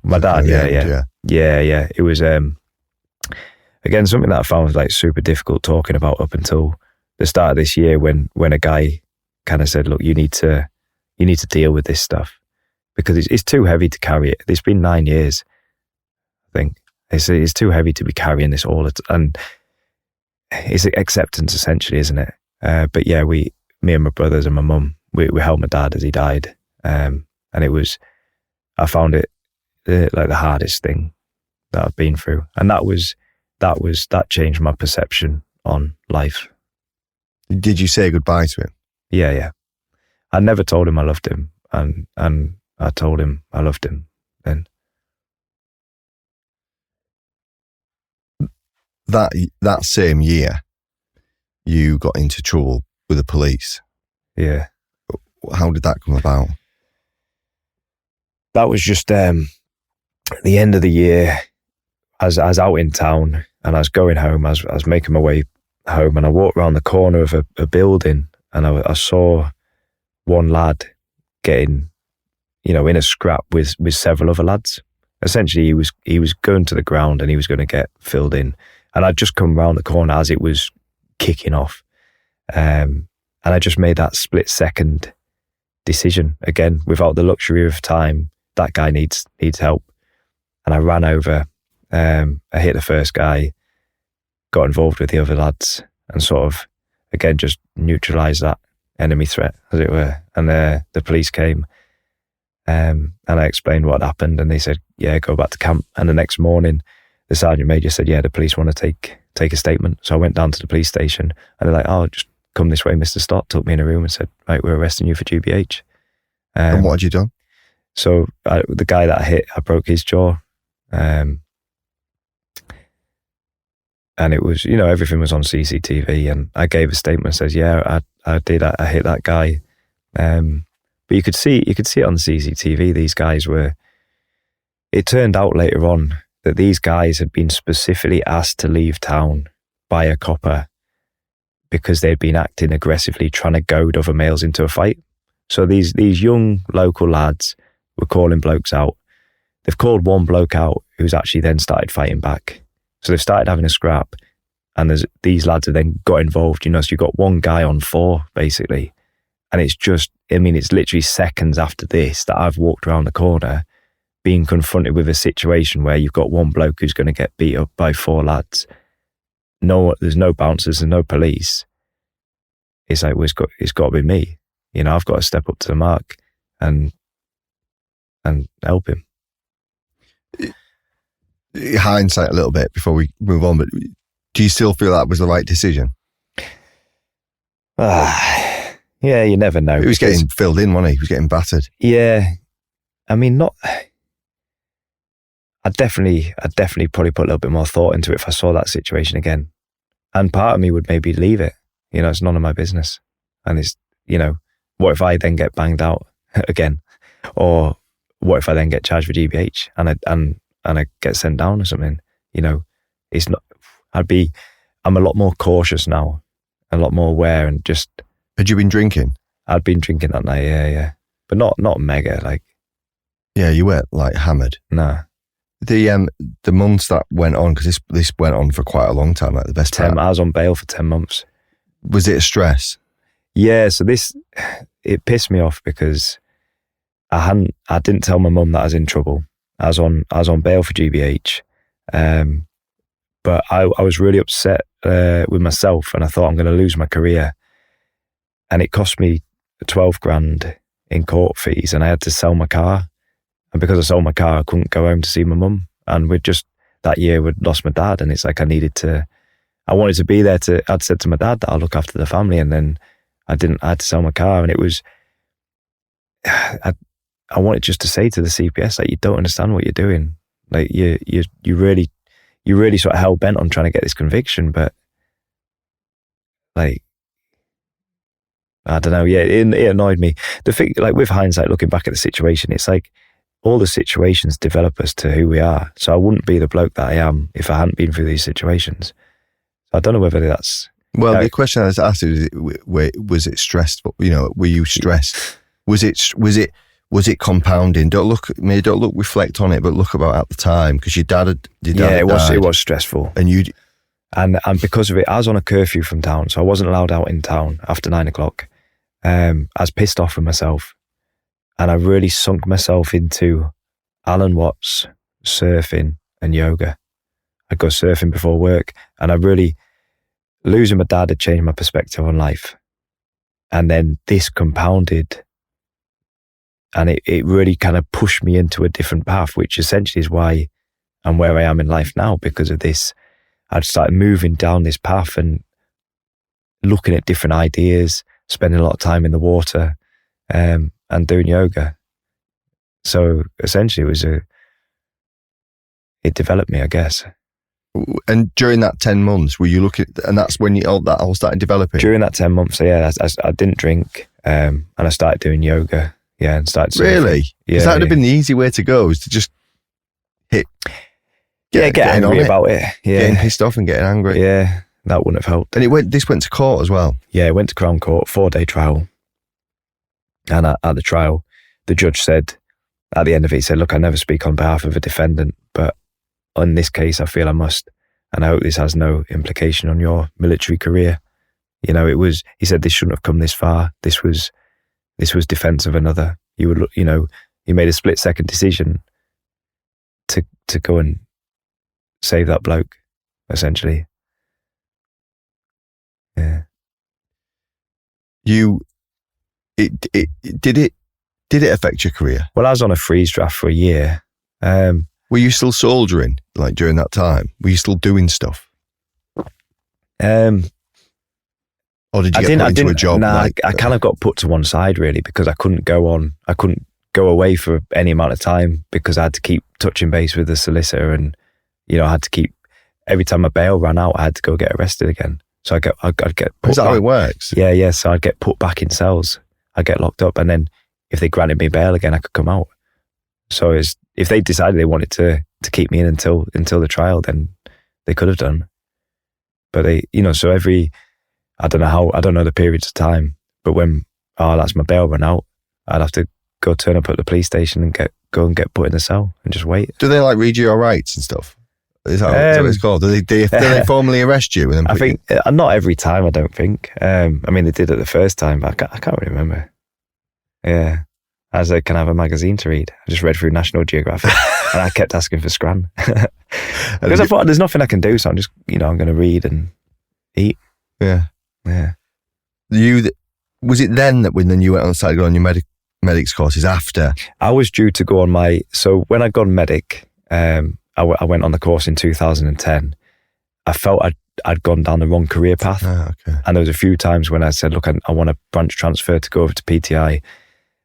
My dad, yeah. It was again something that I found was like super difficult talking about up until the start of this year, when a guy kind of said, "Look, you need to deal with this stuff because it's too heavy to carry it." It's been 9 years, I think. It's too heavy to be carrying this all, and it's acceptance essentially, isn't it? But yeah, me and my brothers and my mum, we helped my dad as he died, and I found it like the hardest thing that I've been through, and that changed my perception on life. Did you say goodbye to him? Yeah. I never told him I loved him, and I told him I loved him then. That same year, you got into trouble with the police. Yeah. How did that come about? That was just the end of the year. I was out in town and I was going home. I was making my way home, and I walked around the corner of a building, and I saw one lad getting, in a scrap with several other lads. Essentially, he was going to the ground and he was going to get filled in. And I'd just come round the corner as it was kicking off. And I just made that split second decision again, without the luxury of time. That guy needs help. And I ran over, I hit the first guy, got involved with the other lads, and sort of, again, just neutralised that enemy threat, as it were. And the police came, and I explained what happened, and they said, yeah, go back to camp. And the next morning, the sergeant major said, yeah, the police want to take a statement. So I went down to the police station, and they're like, "Oh, just come this way, Mr. Stott." Took me in a room and said, "Right, we're arresting you for GBH." And what had you done? So the guy that I hit, I broke his jaw. And it was, everything was on CCTV, and I gave a statement, says, yeah, I did, I hit that guy, But you could see it on the CCTV. These guys were. It turned out later on that these guys had been specifically asked to leave town by a copper because they'd been acting aggressively, trying to goad other males into a fight. So these young local lads were calling blokes out. They've called one bloke out who's actually then started fighting back. So they've started having a scrap, and these lads have then got involved. So you've got one guy on 4 basically, and it's literally seconds after this that I've walked around the corner, being confronted with a situation where you've got one bloke who's going to get beat up by 4 lads. There's no bouncers, there's no police. It's like, well, it's got to be me. I've got to step up to the mark and help him. Hindsight a little bit before we move on, but do you still feel that was the right decision? Yeah, you never know. He was getting filled in, wasn't he? He was getting battered. Yeah. I'd definitely probably put a little bit more thought into it if I saw that situation again. And part of me would maybe leave it. It's none of my business. And it's, what if I then get banged out again? Or what if I then get charged for GBH and I get sent down or something? It's not, I'm a lot more cautious now, a lot more aware, and just. Had you been drinking? I'd been drinking that night, yeah. But not mega, like. Yeah, you weren't like hammered. Nah. The months that went on, because this went on for quite a long time, like the best 10. I was on bail for 10 months. Was it a stress? Yeah, so it pissed me off because I didn't tell my mum that I was in trouble. I was on bail for GBH, but I was really upset with myself, and I thought I'm going to lose my career, and it cost me 12 grand in court fees, and I had to sell my car. And because I sold my car, I couldn't go home to see my mum. And that year we'd lost my dad, and it's like I wanted to be there I'd said to my dad that I'll look after the family, and then I had to sell my car, and it was, I wanted just to say to the CPS, like, you don't understand what you're doing. Like you really sort of hell bent on trying to get this conviction, but like, I don't know. Yeah, it annoyed me. The thing, like with hindsight, looking back at the situation, it's like, all the situations develop us to who we are. So I wouldn't be the bloke that I am if I hadn't been through these situations. I don't know whether that's... Well, the question I was asked is, was it stressful? Were you stressed? Was it compounding? Reflect on it, but look about at the time, because your dad had died. It was stressful. And because of it, I was on a curfew from town, so I wasn't allowed out in town after 9 o'clock. I was pissed off with myself. And I really sunk myself into Alan Watts, surfing and yoga. I'd go surfing before work, and losing my dad had changed my perspective on life. And then this compounded, and it really kind of pushed me into a different path, which essentially is why I'm where I am in life now. Because of this, I'd started moving down this path and looking at different ideas, spending a lot of time in the water, and doing yoga. So essentially it developed me, I guess. And during that 10 months, were you looking, and that's when that all started developing? During that 10 months, yeah, I didn't drink, and I started doing yoga, yeah, and started surfing. Really? Because that would have been the easy way to go, is to just get angry about it. Yeah. Getting pissed off and getting angry. Yeah, that wouldn't have helped. And this went to court as well? Yeah, it went to Crown Court, 4-day trial. And at the trial, the judge said, at the end of it, he said, look, I never speak on behalf of a defendant, but in this case, I feel I must. And I hope this has no implication on your military career. He said, this shouldn't have come this far. This was defense of another. You made a split-second decision to go and save that bloke, essentially. Yeah. Did it affect your career? Well, I was on a freeze draft for a year. Were you still soldiering, like, during that time? Were you still doing stuff? Or did you get put into a job? Nah, I kind of got put to one side, really, because I couldn't go away for any amount of time, because I had to keep touching base with the solicitor, and I had to keep, every time my bail ran out, I had to go get arrested again. So I'd get put Is that back. how it works? Yeah. So I'd get put back in cells. I'd get locked up. And then if they granted me bail again, I could come out. So if they decided they wanted to keep me in until the trial, then they could have done. But they, so I don't know the periods of time, but when, that's my bail run out, I'd have to go turn up at the police station and get put in the cell and just wait. Do they read your rights and stuff? Is that what it's called? Do they formally arrest you? And then I think not every time. I don't think. I mean, they did it the first time, but I can't really remember. Yeah, I was like, can I have a magazine to read? I just read through National Geographic, and I kept asking for Scran because I thought there's nothing I can do, so I'm just I'm going to read and eat. Yeah. Was it then that when you went on site to go on your medics courses after? I was due to go on so when I got medic, I went on the course in 2010. I felt I'd gone down the wrong career path. Okay. And there was a few times when I said, look, I want a branch transfer to go over to PTI.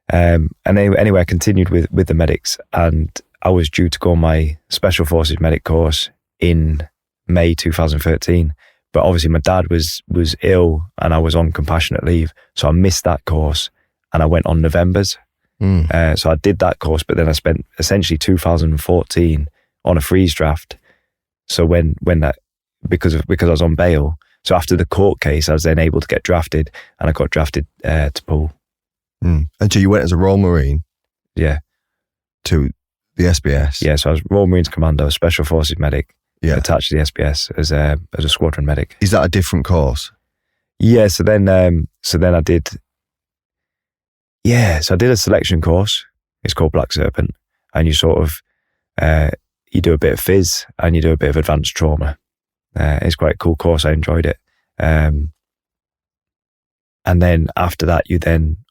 And anyway, I continued with the medics, and I was due to go on my Special Forces medic course in May 2013. But obviously my dad was ill and I was on compassionate leave. So I missed that course and I went on November's. So I did that course, but then I spent essentially 2014 on a freeze draft. So when that, because I was on bail, so after the court case, I was then able to get drafted, and I got drafted to pool. And so you went as a Royal Marine? Yeah. To the SBS? Yeah, so I was Royal Marines Commando, Special Forces medic, attached to the SBS as a squadron medic. Is that a different course? Yeah, so then I did, so I did a selection course. It's called Black Serpent, and you sort of, you do a bit of phys and you do a bit of advanced trauma. It's quite a cool course. I enjoyed it. And then after that,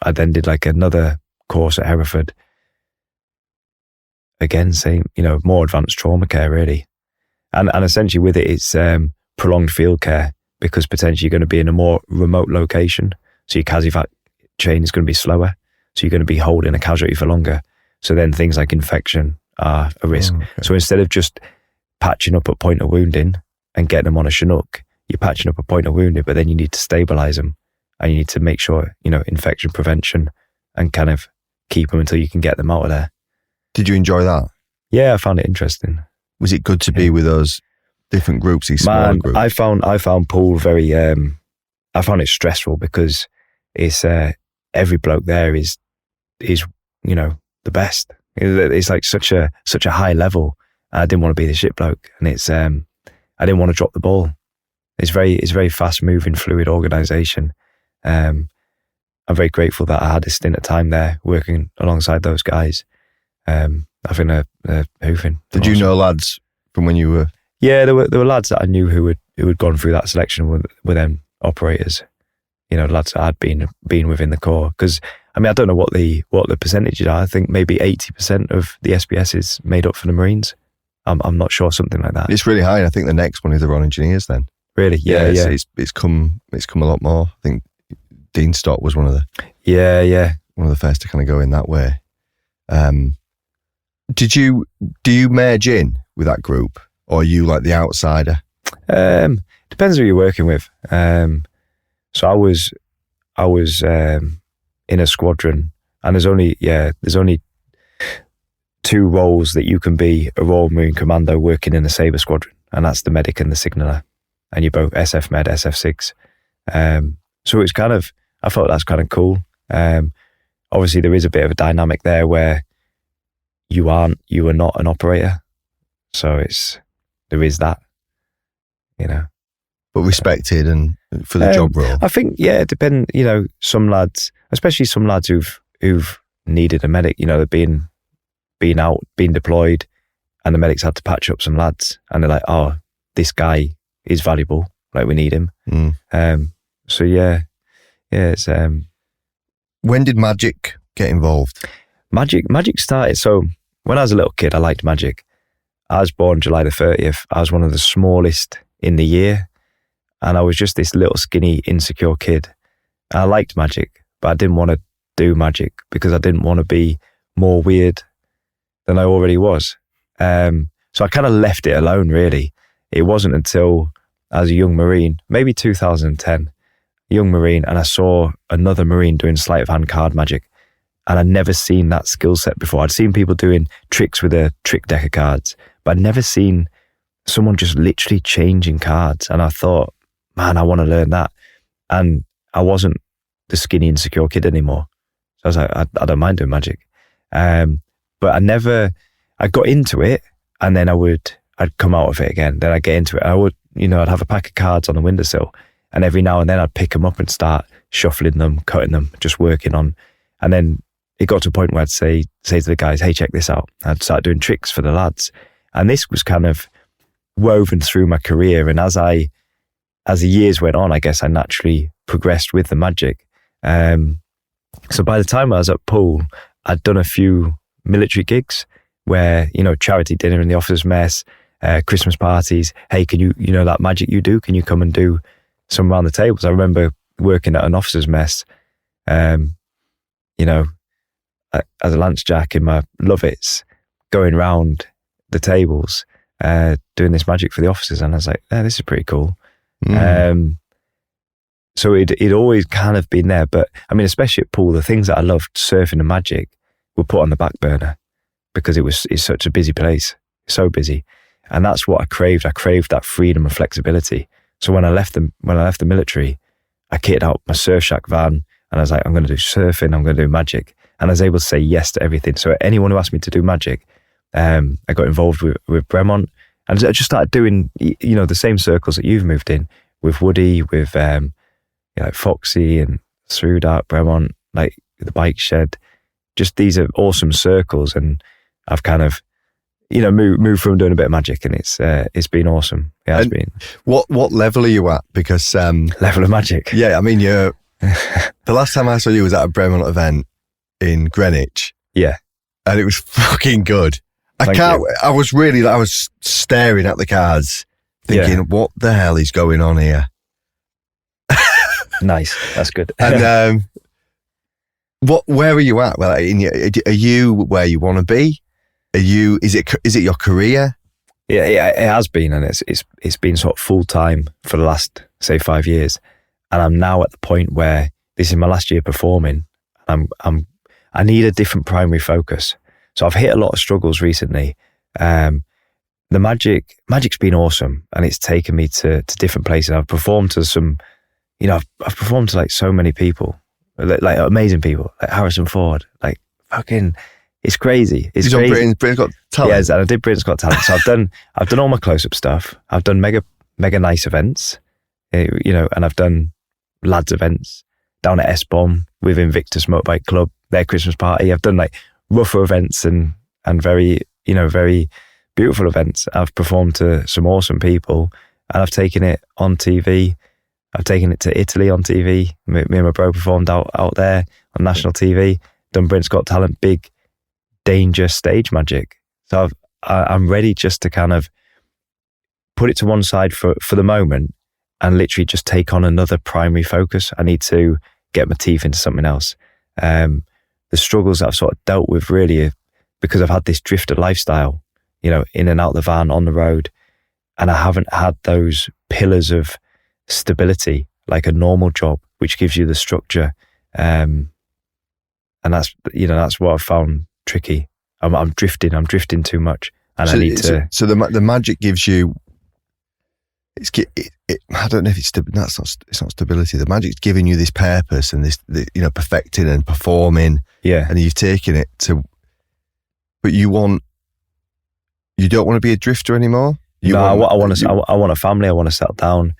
I then did another course at Hereford. Again, same, more advanced trauma care really. And essentially with it, it's prolonged field care, because potentially you're going to be in a more remote location. So your CASEVAC chain is going to be slower. So you're going to be holding a casualty for longer. So then things like infection are a risk. Okay. So instead of just patching up at point of wounding and getting them on a Chinook, you're patching up a point of wounding, but then you need to stabilize them, and you need to make sure, infection prevention, and kind of keep them until you can get them out of there. Did you enjoy that? Yeah, I found it interesting. Was it good to be with those different groups, these smaller groups? I found pool very, I found it stressful, because it's, every bloke there is the best. It's like such a high level. I didn't want to be the shit bloke, and it's, I didn't want to drop the ball. It's very fast moving, fluid organisation. I'm very grateful that I had a stint of time there working alongside those guys. I think they're hoofing. Did you know lads from when you were? Yeah, there were lads that I knew who had gone through that selection with them operators. Lads that had been within the corps. Because I don't know what the percentages are. I think maybe 80% of the SBS is made up for the Marines. I'm not sure, something like that. It's really high. And I think the next one is the Royal Engineers then. Really? Yeah. It's come a lot more. I think Dean Stott was one of the first to kind of go in that way. Do you merge in with that group, or are you like the outsider? Depends who you're working with. So I was in a squadron, and there's only two roles that you can be a Royal Marine Commando working in a Sabre squadron, and that's the medic and the signaller, and you're both SF Med, SF6. So it's kind of, I thought that's kind of cool. Obviously there is a bit of a dynamic there where you are not an operator, so there is that, but respected and for the job role. I think, it depends. Some lads, especially some lads who've needed a medic, they've been deployed, and the medics had to patch up some lads, and they're like, oh, this guy is valuable, like we need him. So it's when did magic get involved? Magic started, so when I was a little kid, I liked magic. I was born July the 30th. I was one of the smallest in the year, and I was just this little skinny insecure kid. I liked magic, but I didn't want to do magic because I didn't want to be more weird than I already was. So I kind of left it alone, really. It wasn't until I was a young Marine, maybe 2010, young Marine, and I saw another Marine doing sleight of hand card magic. And I'd never seen that skill set before. I'd seen people doing tricks with a trick deck of cards, but I'd never seen someone just literally changing cards. And I thought, man, I want to learn that. And I wasn't the skinny, insecure kid anymore. So I was like, I don't mind doing magic. But I got into it, and then I'd come out of it again. Then I'd get into it. I'd have a pack of cards on the windowsill, and every now and then I'd pick them up and start shuffling them, cutting them, just working on. And then it got to a point where I'd say to the guys, hey, check this out. I'd start doing tricks for the lads. And this was kind of woven through my career. And as the years went on, I guess I naturally progressed with the magic. So by the time I was at Poole, I'd done a few military gigs where, charity dinner in the officers' mess, Christmas parties. Hey, can you that magic you do, can you come and do some around the tables? I remember working at an officers' mess, as a Lance Jack in my Lovitz, going round the tables, doing this magic for the officers. And I was like, this is pretty cool. So it'd always kind of been there. But I mean, especially at Poole, the things that I loved, surfing and magic, were put on the back burner because it's such a busy place, so busy. And that's what I craved. I craved that freedom and flexibility. So when I left the military, I kitted out my Surf Shack van, and I was like, I'm going to do surfing, I'm going to do magic. And I was able to say yes to everything. So anyone who asked me to do magic, I got involved with Bremont, and I just started doing, the same circles that you've moved in, with Woody, with like Foxy and Srudart, Bremont, like the bike shed. Just these are awesome circles, and I've kind of, moved from doing a bit of magic, and it's been awesome. Yeah, it's been. What level are you at? Because level of magic. Yeah, I mean, you're. The last time I saw you was at a Bremont event in Greenwich. Yeah, and it was fucking good. I was staring at the cards, thinking, what the hell is going on here? Nice, that's good. And where are you at? Well, are you where you want to be? Is it your career? Yeah, it has been, and it's been sort of full time for the last, say, 5 years, and I'm now at the point where this is my last year performing. I need a different primary focus. So I've hit a lot of struggles recently. The magic's been awesome, and it's taken me to different places. I've performed to some, I've performed to like so many people, like amazing people, like Harrison Ford, like fucking. It's crazy. It's crazy. On Britain's Got Talent. Yes, and I did Britain's Got Talent. So I've done all my close-up stuff. I've done mega nice events, and I've done lads events down at S-Bomb with Invictus Motorbike Club, their Christmas party. I've done like rougher events and very, very beautiful events. I've performed to some awesome people, and I've taken it on TV. I've taken it to Italy on TV. Me and my bro performed out there on national TV. Done Britain's Got Talent, big danger stage magic. So I'm ready just to kind of put it to one side for the moment and literally just take on another primary focus. I need to get my teeth into something else. The struggles that I've sort of dealt with really are because I've had this drifter lifestyle, in and out the van, on the road, and I haven't had those pillars of stability like a normal job, which gives you the structure. And that's what I've found tricky. I'm drifting too much, and I need to. So the magic gives you. I don't know if it's not stability. The magic's giving you this purpose and this, perfecting and performing. Yeah, and you've taken it to. But you don't want to be a drifter anymore. I want a family. I want to settle down.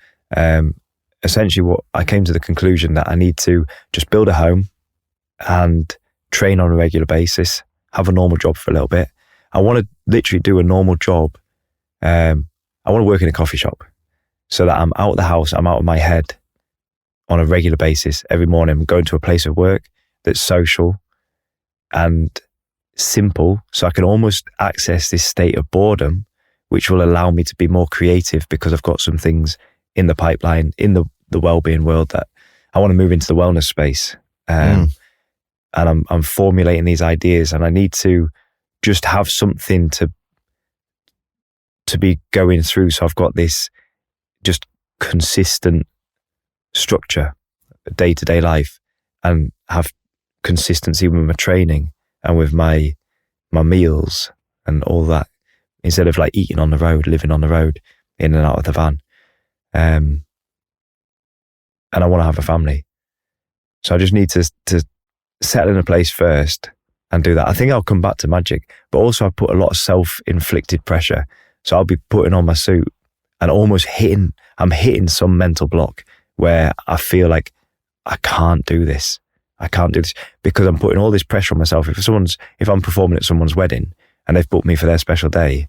Essentially, what I came to the conclusion that I need to just build a home and train on a regular basis. Have a normal job for a little bit. I want to literally do a normal job. I want to work in a coffee shop so that I'm out of the house, I'm out of my head on a regular basis. Every morning I'm going to a place of work that's social and simple, so I can almost access this state of boredom, which will allow me to be more creative because I've got some things in the pipeline, in the well-being world, that I want to move into the wellness space. And I'm formulating these ideas, and I need to just have something to be going through. So I've got this just consistent structure. day-to-day life and have consistency with my training and with my meals and all that, instead of like eating on the road, living on the road, in and out of the van. And I want to have a family. So I just need to settle in a place first and do that. I think I'll come back to magic, but also I put a lot of self-inflicted pressure. So I'll be putting on my suit and almost I'm hitting some mental block where I feel like I can't do this because I'm putting all this pressure on myself. If I'm performing at someone's wedding and they've booked me for their special day,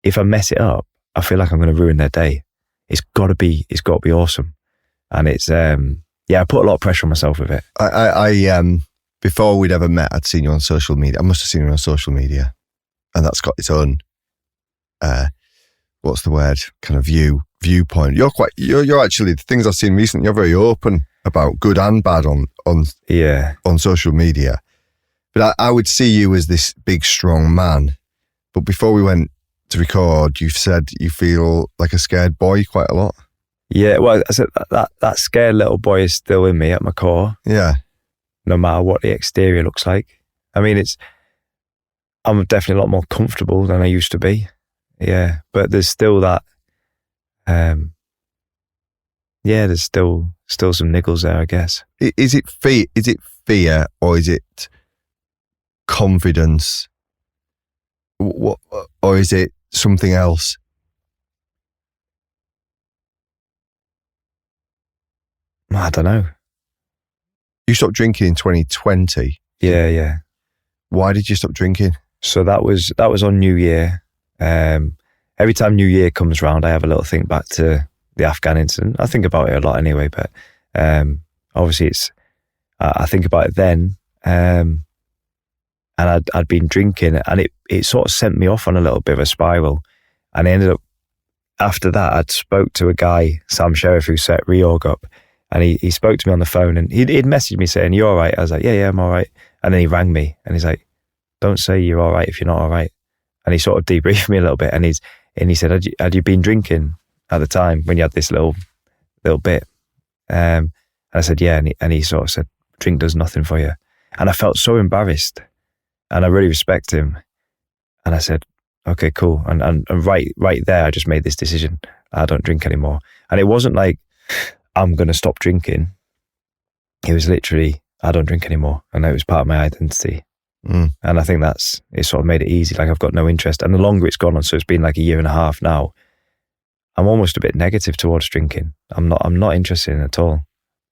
if I mess it up, I feel like I'm going to ruin their day. It's got to be awesome. And it's, I put a lot of pressure on myself with it. I before we'd ever met, I'd seen you on social media. I must have seen you on social media, and that's got its own, what's the word? Kind of viewpoint. You're actually, the things I've seen recently, you're very open about good and bad on social media. But I would see you as this big, strong man. But before we went to record, you've said you feel like a scared boy quite a lot. Yeah, well, I said that scared little boy is still in me at my core. Yeah. No matter what the exterior looks like. I mean, I'm definitely a lot more comfortable than I used to be. Yeah, but there's still that, there's still some niggles there, I guess. Is it fear or is it confidence? Or is it something else? I don't know. You stopped drinking in 2020. Yeah. Why did you stop drinking? So that was on New Year. Every time New Year comes round, I have a little think back to the Afghan incident. I think about it a lot anyway, but obviously I think about it then. And I'd been drinking, and it sort of sent me off on a little bit of a spiral. And I ended up, after that, I'd spoke to a guy, Sam Sheriff, who set Reorg up. And he spoke to me on the phone, and he'd messaged me saying, "You all right?" I was like, yeah, I'm all right. And then he rang me and he's like, "Don't say you're all right if you're not all right." And he sort of debriefed me a little bit, and he said, had you been drinking at the time when you had this little bit? And I said, yeah. And he sort of said, "Drink does nothing for you." And I felt so embarrassed, and I really respect him. And I said, okay, cool. And right there, I just made this decision. I don't drink anymore. And it wasn't like, I'm going to stop drinking. It was literally, I don't drink anymore. And it was part of my identity. And I think it sort of made it easy. Like, I've got no interest. And the longer it's gone on, so it's been like a year and a half now, I'm almost a bit negative towards drinking. I'm not interested in it at all.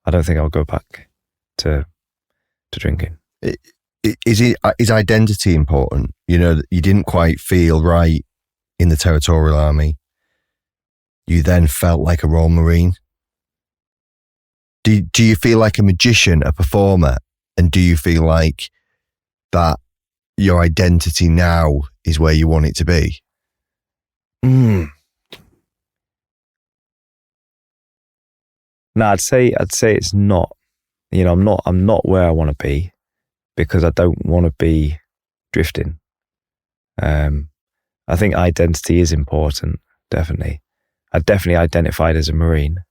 I don't think I'll go back to drinking. Is identity important? You know, you didn't quite feel right in the Territorial Army. You then felt like a Royal Marine. Do you feel like a magician, a performer? And do you feel like that your identity now is where you want it to be? No, I'd say it's not. You know, I'm not where I want to be, because I don't want to be drifting. I think identity is important, definitely. I definitely identified as a Marine,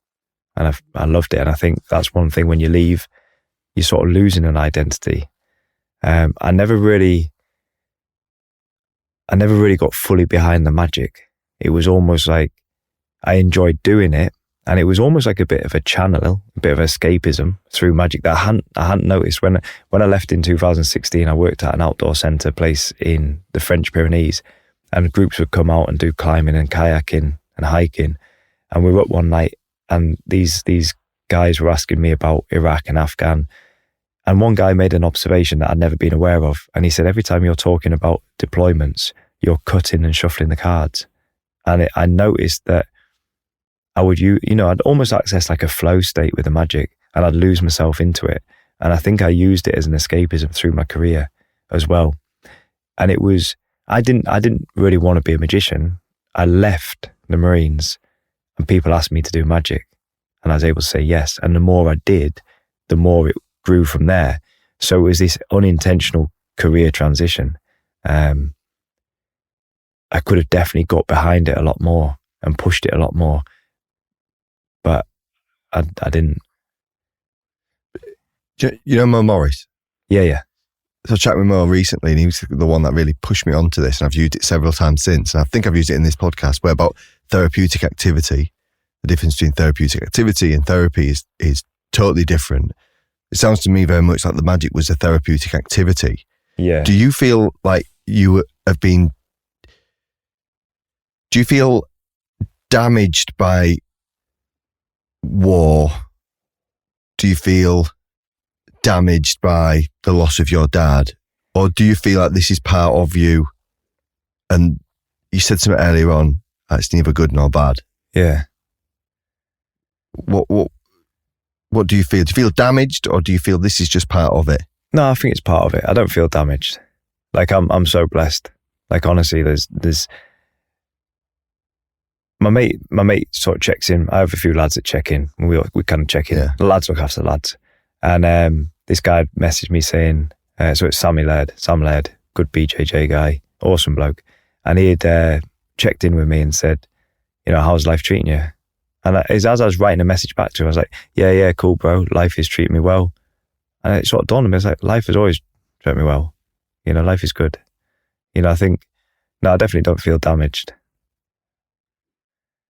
and I loved it. And I think that's one thing, when you leave, you're sort of losing an identity. I never really got fully behind the magic. It was almost like I enjoyed doing it, and it was almost like a bit of a channel, a bit of escapism through magic that I hadn't noticed. When I left in 2016, I worked at an outdoor centre place in the French Pyrenees, and groups would come out and do climbing and kayaking and hiking. And we were up one night, and these guys were asking me about Iraq and Afghan. And one guy made an observation that I'd never been aware of. And he said, every time you're talking about deployments, you're cutting and shuffling the cards. And I noticed that I would, I'd almost access like a flow state with the magic, and I'd lose myself into it. And I think I used it as an escapism through my career as well. And it was, I didn't really want to be a magician. I left the Marines, and people asked me to do magic, and I was able to say yes. And the more I did, the more it grew from there. So it was this unintentional career transition. I could have definitely got behind it a lot more and pushed it a lot more, but I didn't. You know Mo Morris? Yeah. So I chatted with Mo recently, and he was the one that really pushed me onto this, and I've used it several times since. And I think I've used it in this podcast, where about therapeutic activity. The difference between therapeutic activity and therapy is totally different. It sounds to me very much like the magic was a therapeutic activity. Yeah. Do you feel like you have been... Do you feel damaged by war? Do you feel damaged by the loss of your dad? Or do you feel like this is part of you? And you said something earlier on, it's neither good nor bad. Yeah. What do you feel? Do you feel damaged, or do you feel this is just part of it? No, I think it's part of it. I don't feel damaged. Like I'm so blessed. Like honestly, there's my mate sort of checks in. I have a few lads that check in. We kind of check in. Yeah. The lads look after the lads. And this guy messaged me saying, so it's Sam Laird, good BJJ guy, awesome bloke. And he had checked in with me and said, how's life treating you? And as I was writing a message back to him, I was like, yeah, cool, bro. Life is treating me well. And it sort of dawned on me, it's like, life has always treated me well. Life is good. I definitely don't feel damaged.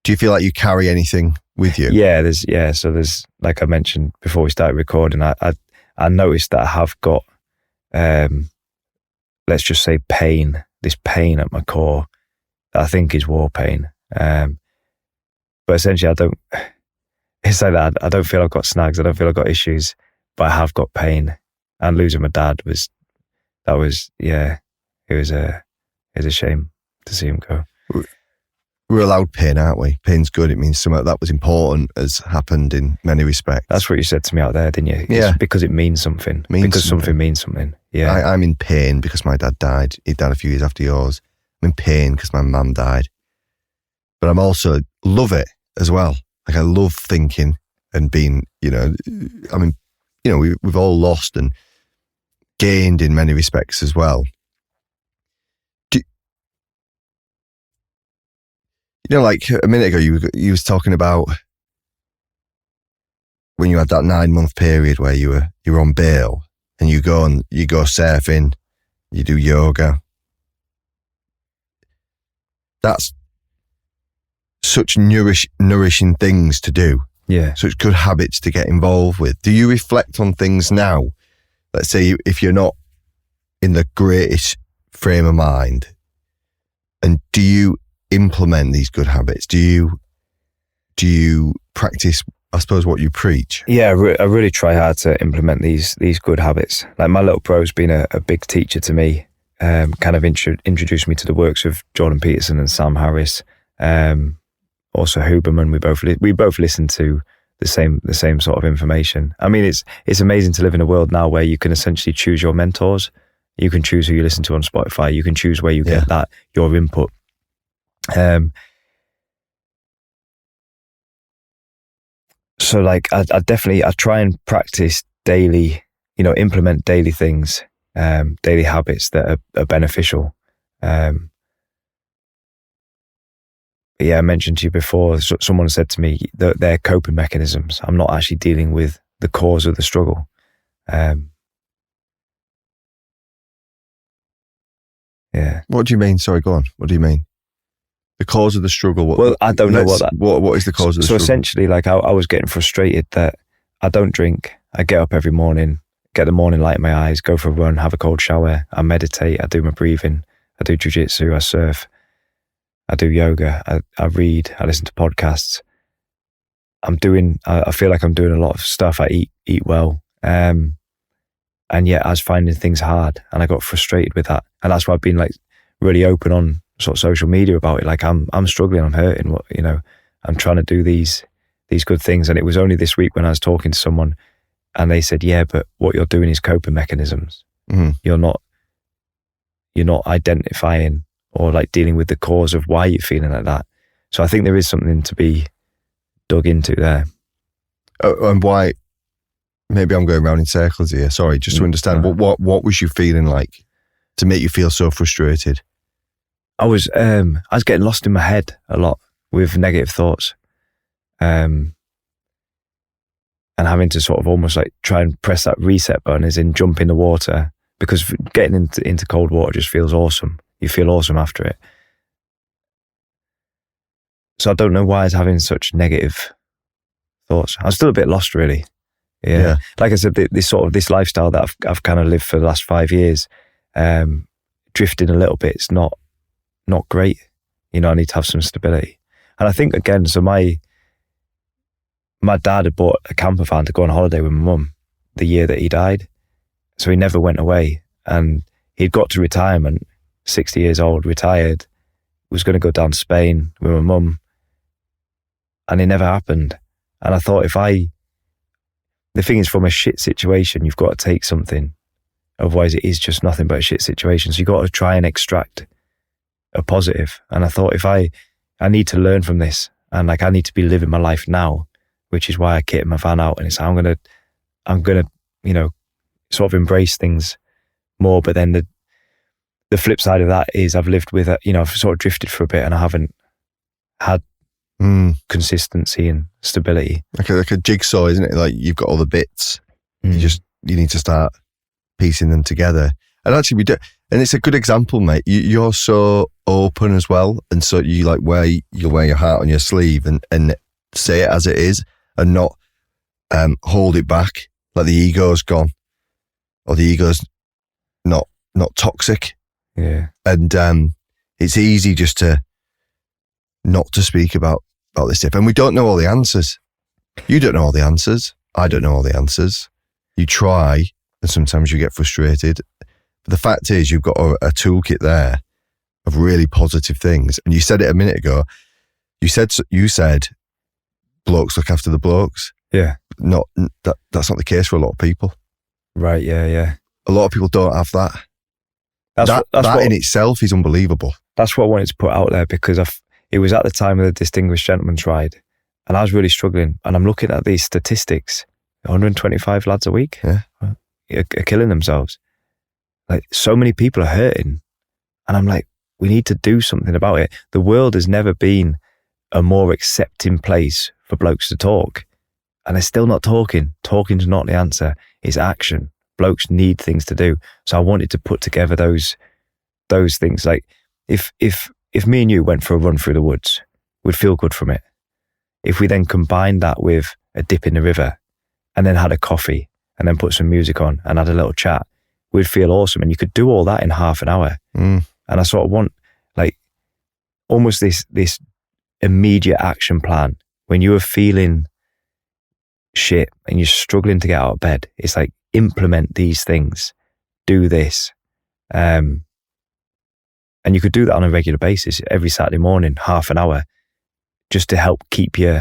Do you feel like you carry anything with you? Yeah, there's, like I mentioned before we started recording, I noticed that I have got, let's just say this pain at my core that I think is war pain. But essentially it's like that. I don't feel I've got snags. I don't feel I've got issues, but I have got pain. And losing my dad it was a shame to see him go. We're allowed pain, aren't we? Pain's good. It means something that was important has happened in many respects. That's what you said to me out there, didn't you? Yeah. It's because it means something. Something means something. Yeah. I'm in pain because my dad died. He died a few years after yours. I'm in pain because my mum died. But I'm also love it as well. Like I love thinking and being, we've all lost and gained in many respects as well. Like a minute ago, you was talking about when you had that 9-month period where you were on bail and you go surfing, you do yoga. That's such nourishing things to do. Yeah. Such good habits to get involved with. Do you reflect on things now? Let's say if you're not in the greatest frame of mind, and do you implement these good habits? Do you practice, I suppose, what you preach? Yeah, I really try hard to implement these good habits. Like my little bro's been a big teacher to me. Kind of introduced me to the works of Jordan Peterson and Sam Harris. Also Huberman. We both listen to the same sort of information. I mean, it's amazing to live in a world now where you can essentially choose your mentors. You can choose who you listen to on Spotify. You can choose where you get your input. So like I try and practice daily, implement daily things, daily habits that are beneficial. I mentioned to you before, someone said to me that they're coping mechanisms. I'm not actually dealing with the cause of the struggle. What do you mean? Sorry, go on. What do you mean? The cause of the struggle? Well, I don't know what is the cause of the struggle? So essentially, like I was getting frustrated that I don't drink. I get up every morning, get the morning light in my eyes, go for a run, have a cold shower. I meditate, I do my breathing, I do jiu-jitsu, I surf, I do yoga, I read, I listen to podcasts. I feel like I'm doing a lot of stuff. I eat well. And yet I was finding things hard and I got frustrated with that. And that's why I've been like really open on sort of social media about it. Like I'm struggling, I'm hurting, I'm trying to do these good things. And it was only this week when I was talking to someone and they said, yeah, but what you're doing is coping mechanisms. Mm-hmm. You're not identifying or like dealing with the cause of why you're feeling like that. So I think there is something to be dug into there. Oh, and why? Maybe I'm going around in circles here. Sorry, just to understand, what was you feeling like to make you feel so frustrated? I was getting lost in my head a lot with negative thoughts. and having to sort of almost like try and press that reset button, as in jump in the water, because getting into cold water just feels awesome. You feel awesome after it. So I don't know why I was having such negative thoughts. I'm still a bit lost, really. Yeah. Like I said, this lifestyle that I've kind of lived for the last 5 years, drifting a little bit, it's not great. You know, I need to have some stability. And I think, again, so my dad had bought a camper van to go on holiday with my mum the year that he died. So he never went away. And he'd got to retirement, 60 years old, retired, was going to go down to Spain with my mum. And it never happened. And I thought, the thing is, from a shit situation, you've got to take something. Otherwise, it is just nothing but a shit situation. So you've got to try and extract a positive. And I thought, if I need to learn from this, and like I need to be living my life now, which is why I kitted my van out, and it's I'm gonna, you know, sort of embrace things more. But then the flip side of that is I've lived with, you know, I've sort of drifted for a bit, and I haven't had consistency and stability. Like a jigsaw, isn't it? Like you've got all the bits. You need to start piecing them together. And actually we do, and it's a good example, mate. You're so open as well, and so you like wear your heart on your sleeve and say it as it is, and not hold it back. Like the ego's gone, or the ego's not toxic. Yeah. And it's easy just to not to speak about this stuff. And we don't know all the answers. You don't know all the answers. I don't know all the answers. You try, and sometimes you get frustrated. But the fact is, you've got a toolkit there of really positive things. And you said it a minute ago. You said blokes look after the blokes. Yeah. That's not the case for a lot of people. Right. Yeah. A lot of people don't have that. That in itself is unbelievable. That's what I wanted to put out there, because it was at the time of the Distinguished Gentleman's Ride, and I was really struggling. And I'm looking at these statistics: 125 lads a week are killing themselves. Like, so many people are hurting, and I'm like, we need to do something about it. The world has never been a more accepting place for blokes to talk, and they're still not talking. Talking's not the answer. It's action. Blokes need things to do. So I wanted to put together those things. Like, if me and you went for a run through the woods, we'd feel good from it. If we then combined that with a dip in the river, and then had a coffee, and then put some music on and had a little chat, we'd feel awesome. And you could do all that in half an hour. And I sort of want, like, almost this immediate action plan. When you are feeling shit and you're struggling to get out of bed, it's like, implement these things, do this. And you could do that on a regular basis, every Saturday morning, half an hour, just to help keep you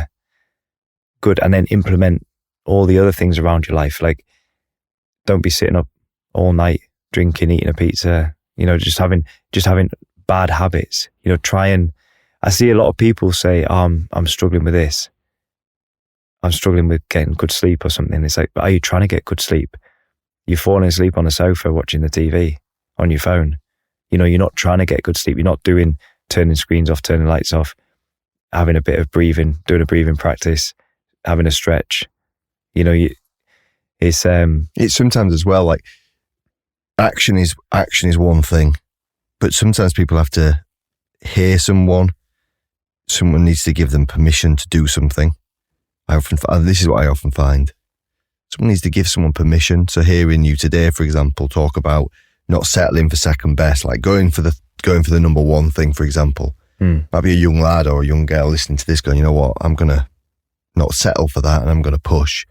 good. And then implement all the other things around your life. Like, don't be sitting up all night drinking, eating a pizza, you know, just having bad habits. You know, I see a lot of people say, I'm struggling with this. I'm struggling with getting good sleep or something. It's like, but are you trying to get good sleep? You're falling asleep on the sofa watching the TV on your phone. You know, you're not trying to get good sleep. You're not doing turning screens off, turning lights off, having a bit of breathing, doing a breathing practice, having a stretch. You know, it's sometimes as well, like, action is one thing, but sometimes people have to hear someone needs to give them permission to do something. This is what I often find. Someone needs to give someone permission. So hearing you today, for example, talk about not settling for second best, like going for the number one thing, for example. Might be a young lad or a young girl listening to this going, you know what, I'm going to not settle for that, and I'm going to push.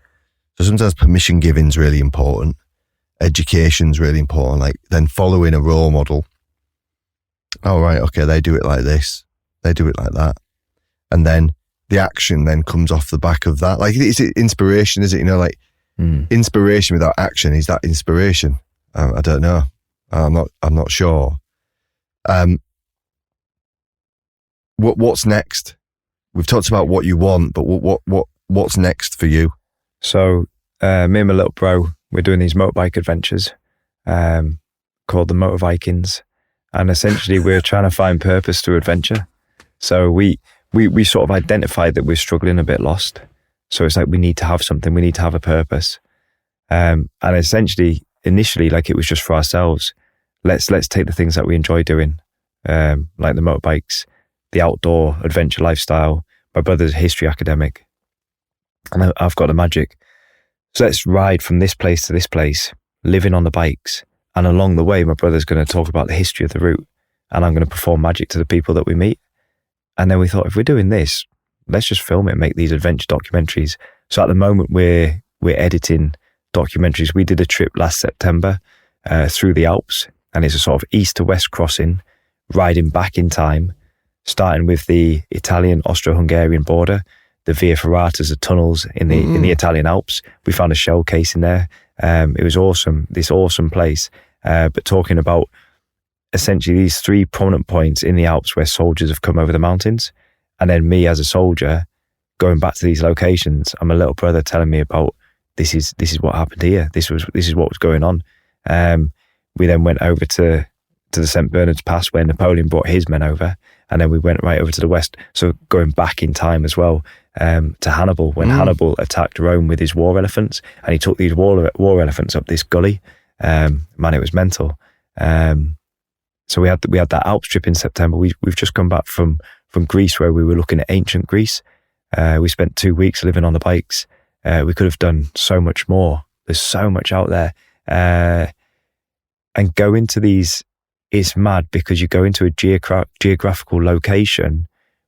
So sometimes permission giving is really important. Education's really important. Like, then following a role model. Oh, right, okay, they do it like this. They do it like that. And then the action then comes off the back of that. Like, it's inspiration, is it? You know, like, inspiration without action, is that inspiration? I don't know. I'm not sure. What's next? We've talked about what you want, but what's next for you? So, me and my little bro, we're doing these motorbike adventures, called the Motor Vikings, and essentially we're trying to find purpose through adventure. So we sort of identified that we're struggling, a bit lost. So it's like, we need to have something, we need to have a purpose. And essentially, initially, like, it was just for ourselves. Let's take the things that we enjoy doing, like the motorbikes, the outdoor adventure lifestyle. My brother's a history academic, and I've got the magic. So let's ride from this place to this place, living on the bikes. And along the way, my brother's going to talk about the history of the route, and I'm going to perform magic to the people that we meet. And then we thought, if we're doing this, let's just film it and make these adventure documentaries. So at the moment, we're editing documentaries. We did a trip last September through the Alps, and it's a sort of east to west crossing, riding back in time, starting with the Italian-Austro-Hungarian border, the Via Ferratas, the tunnels in the Italian Alps. We found a showcase in there. It was awesome, this awesome place. But talking about essentially these 3 prominent points in the Alps where soldiers have come over the mountains, and then me as a soldier going back to these locations. I'm a little brother telling me about this is what happened here. This is what was going on. We then went over to the St. Bernard's Pass where Napoleon brought his men over, and then we went right over to the west. So going back in time as well, to Hannibal, when Hannibal attacked Rome with his war elephants, and he took these war elephants up this gully. Man, it was mental. So we had that Alps trip in September. We've just come back from Greece, where we were looking at ancient Greece. We spent 2 weeks living on the bikes. We could have done so much more. There's so much out there. And go into these, it's mad because you go into a geographical location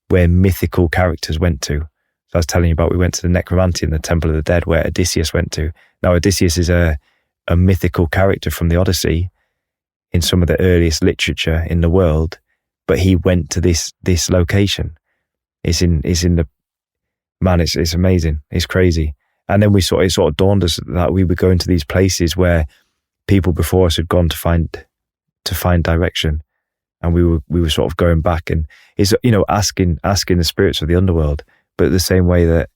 where mythical characters went to. So I was telling you about, we went to the Necromancy and the Temple of the Dead where Odysseus went to. Now Odysseus is a mythical character from the Odyssey in some of the earliest literature in the world, but he went to this location. It's in the, man, it's amazing. It's crazy. And then it sort of dawned us that we were going to these places where people before us had gone to find direction, and we were sort of going back, and it's, asking the spirits of the underworld. But the same way that,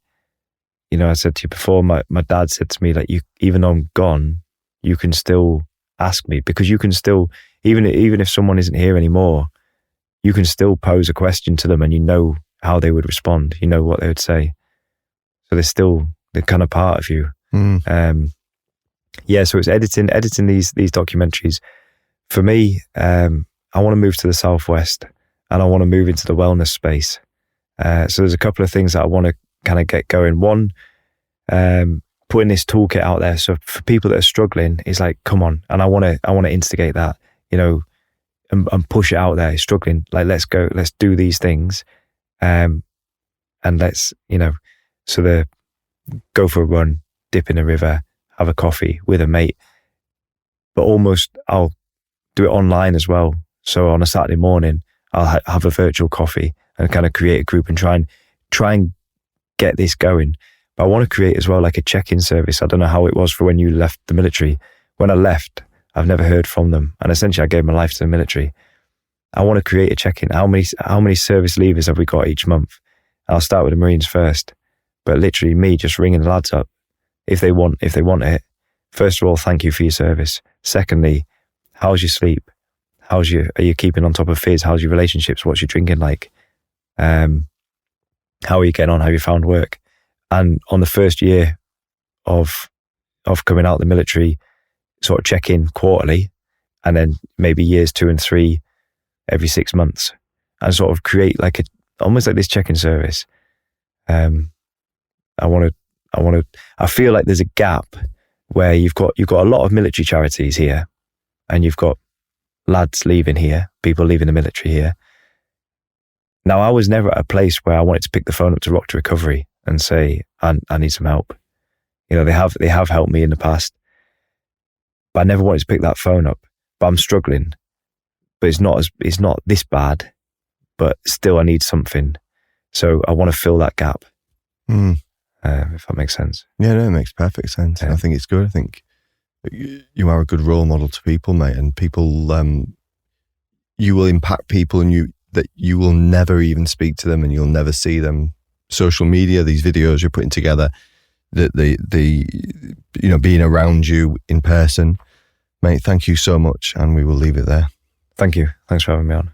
I said to you before, my dad said to me, like, you, even though I'm gone, you can still ask me, because you can still, even if someone isn't here anymore, you can still pose a question to them, and you know how they would respond, you know what they would say. So they're kind of part of you. So it's editing these documentaries. For me, I want to move to the Southwest, and I want to move into the wellness space. So there's a couple of things that I want to kind of get going. One, putting this toolkit out there. So for people that are struggling, it's like, come on. And I want to instigate that, and push it out there. Struggling, like, let's go, let's do these things. And let's, so go for a run, dip in a river, have a coffee with a mate, but almost I'll do it online as well. So on a Saturday morning, I'll have a virtual coffee and kind of create a group and try and get this going. But I want to create as well, like, a check-in service. I don't know how it was for when you left the military. When I left, I've never heard from them. And essentially I gave my life to the military. I want to create a check-in. How many service leavers have we got each month? I'll start with the Marines first, but literally me just ringing the lads up. If they want it, first of all, thank you for your service. Secondly, how's your sleep? Are you keeping on top of fizz? How's your relationships? What's your drinking like? How are you getting on? Have you found work? And on the first year of coming out of the military, sort of check in quarterly, and then maybe years 2 and 3 every 6 months, and sort of create almost like this check-in service. I feel like there's a gap where you've got a lot of military charities here, and you've got lads leaving here, people leaving the military here. Now, I was never at a place where I wanted to pick the phone up to Rock to Recovery and say, I need some help. They have helped me in the past, but I never wanted to pick that phone up. But I'm struggling, but it's not this bad, but still I need something. So I want to fill that gap. If that makes sense. Yeah, no, it makes perfect sense. Yeah. I think it's good. I think you are a good role model to people, mate, and people, you will impact people, and you will never even speak to them, and you'll never see them. Social media, these videos you're putting together, the being around you in person, mate. Thank you so much, and we will leave it there. Thank you. Thanks for having me on.